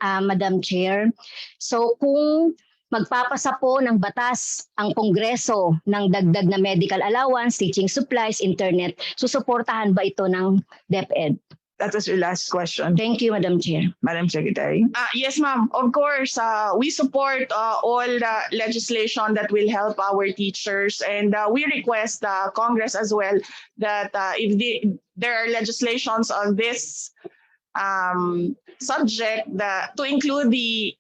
Madam Chair. So kung magpapasa po ng batas ang Kongreso ng dagdag na medical allowance, teaching supplies, internet, susuportahan ba ito ng DepEd? that was your last question. Thank you, Madam Chair. Madam Secretary. Yes, ma'am. Of course, we support all the legislation that will help our teachers, and we request Congress as well that if there are legislations on this subject, to include the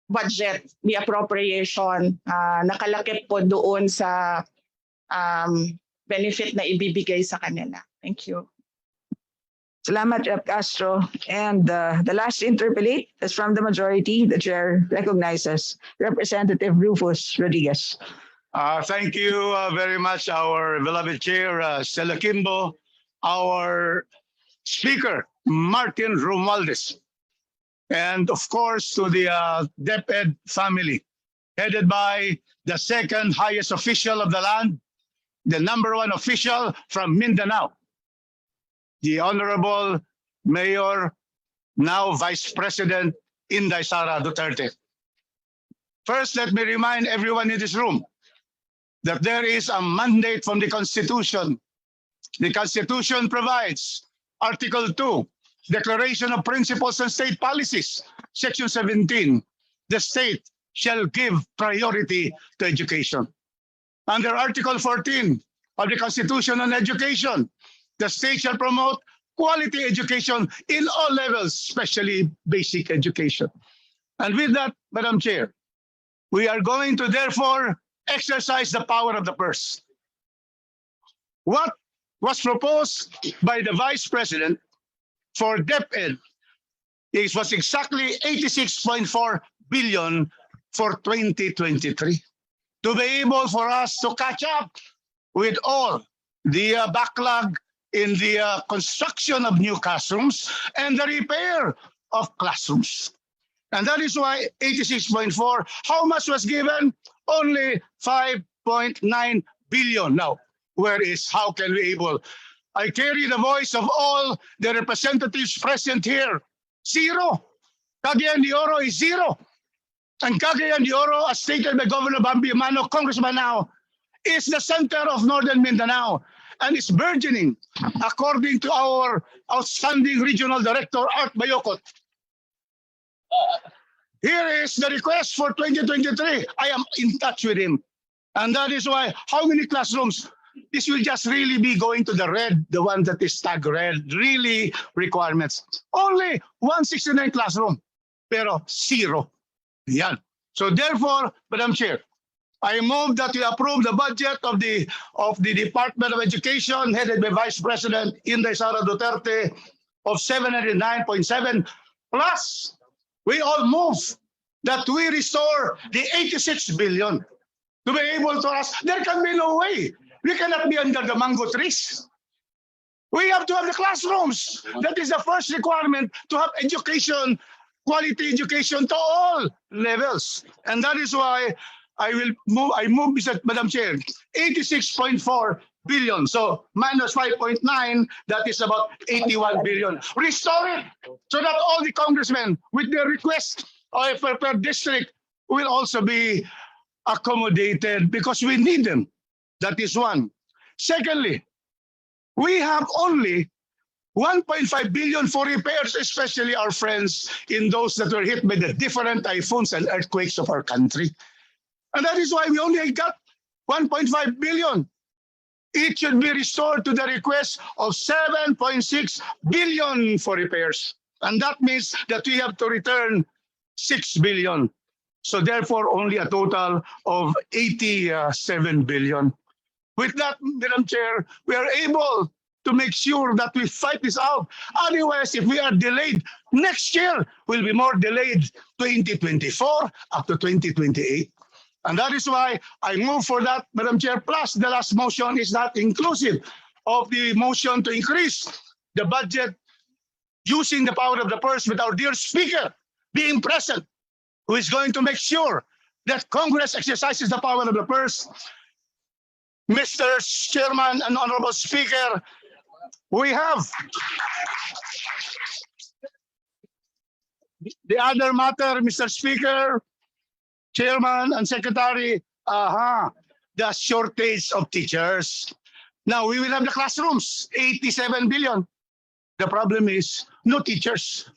budget, the appropriation, nakalakip po doon sa benefit na ibibigay sa kanila. Thank you. Salamat, Rep. Castro. And the last interpellate is from the majority. The chair recognizes Representative Rufus Rodriguez. Thank you very much, our beloved chair, Stella Kimbo, our speaker, Martin Romualdez, and of course to the DepEd family, headed by the second highest official of the land, the #1 official from Mindanao, the Honorable Mayor, now Vice President Inday Sara Duterte. First, let me remind everyone in this room that there is a mandate from the Constitution. The Constitution provides Article 2, Declaration of Principles and State Policies, Section 17, the state shall give priority to education. Under Article 14 of the Constitution on Education, the state shall promote quality education in all levels, especially basic education. And with that, Madam Chair, we are going to therefore exercise the power of the purse. What was proposed by the Vice President for DepEd was exactly 86.4 billion for 2023. To be able for us to catch up with all the backlog in the construction of new classrooms and the repair of classrooms. And that is why 86.4, how much was given? Only 5.9 billion. Now, where is, how can we able? I carry the voice of all the representatives present here. Zero. Cagayan de Oro is zero. And Cagayan de Oro, as stated by Governor Bambi Mano, Congressman now, is the center of Northern Mindanao and is burgeoning, according to our outstanding regional director, Art Bayokot. Here is the request for 2023. I am in touch with him. And that is why, how many classrooms? This will just really be going to the red, the one that is tag red, really requirements. Only 169 classroom, pero zero. Yan. So therefore, Madam Chair, I move that we approve the budget of the Department of Education headed by Vice President Inday Sara Duterte of 709.7 plus we all move that we restore the 86 billion to be able to us. There can be no way. We cannot be under the mango trees. We have to have the classrooms. That is the first requirement, to have education, quality education to all levels. And that is why I move, Madam Chair, 86.4 billion. So minus 5.9, that is about 81 billion. Restore it so that all the congressmen with their request per district will also be accommodated because we need them. That is one. Secondly, we have only 1.5 billion for repairs, especially our friends in those that were hit by the different typhoons and earthquakes of our country. And that is why we only got 1.5 billion. It should be restored to the request of 7.6 billion for repairs. And that means that we have to return 6 billion. So therefore, only a total of 87 billion. With that, Madam Chair, we are able to make sure that we fight this out. Otherwise, if we are delayed, next year will be more delayed, 2024 up to 2028. And that is why I move for that, Madam Chair. Plus, the last motion is not inclusive of the motion to increase the budget using the power of the purse with our dear Speaker being present, who is going to make sure that Congress exercises the power of the purse. Mr. Chairman and Honorable Speaker, we have the other matter, Mr. Speaker, Chairman and Secretary, the shortage of teachers. Now we will have the classrooms, 87 billion. The problem is no teachers.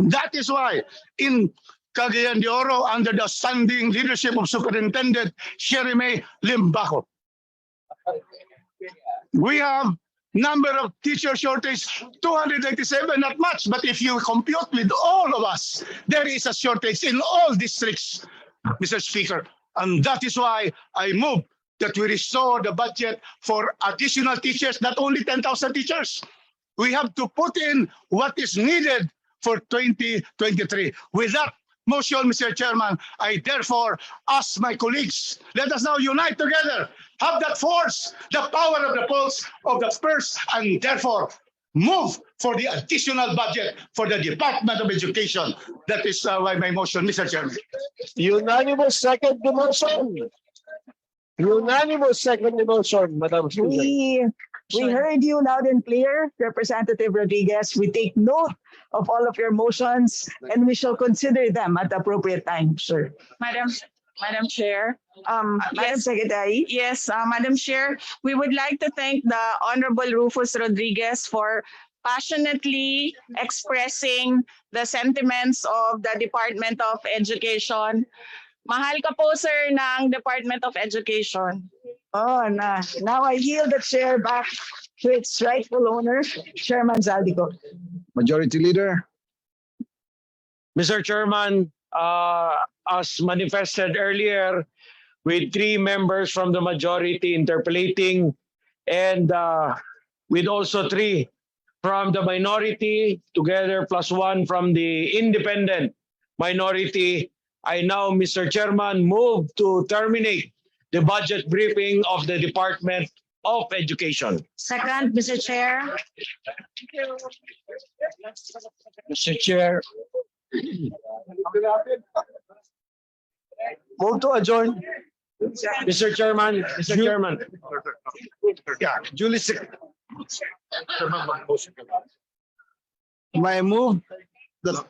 That is why in Cagayan de Oro, under the standing leadership of Superintendent Sherime Limbaco, we have number of teacher shortage 297, not much, but if you compute with all of us, there is a shortage in all districts, Mr. Speaker. And that is why I move that we restore the budget for additional teachers, not only 10,000 teachers. We have to put in what is needed for 2023. With that motion, Mr. Chairman, I therefore ask my colleagues, let us now unite together, have that force, the power of the pulse of the purse, and therefore move for the additional budget for the Department of Education. That is why my motion, Mr. Chairman. Unanimous second the motion. Unanimous second the motion, Madam Speaker. We heard you loud and clear, Representative Rodriguez. We take note of all of your motions and we shall consider them at the appropriate time, sir. Madam Chair. Madam Secretary. Yes, Madam Chair, we would like to thank the Honorable Rufus Rodriguez for passionately expressing the sentiments of the Department of Education. Mahal ka po, sir, ng Department of Education. Oh, now I yield the chair back to its rightful owner, Chairman Zaldico. Majority Leader. Mr. Chairman, as manifested earlier, with 3 members from the majority interpolating and with also 3 from the minority, together plus 1 from the independent minority, I now, Mr. Chairman, move to terminate the budget briefing of the Department of Education. Second, Mr. Chair. Mr. Chair. Move to adjourn. Mr. Chairman, Mr. Chairman. Yeah, duly my move that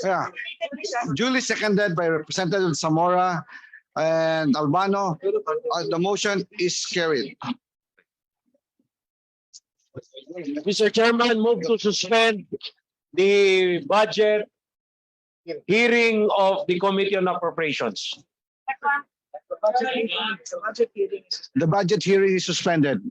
yeah, duly seconded by Representative Zamora and Albano. The motion is carried. Mr. Chairman, move to suspend the budget hearing of the Committee on Appropriations. The budget hearing is suspended.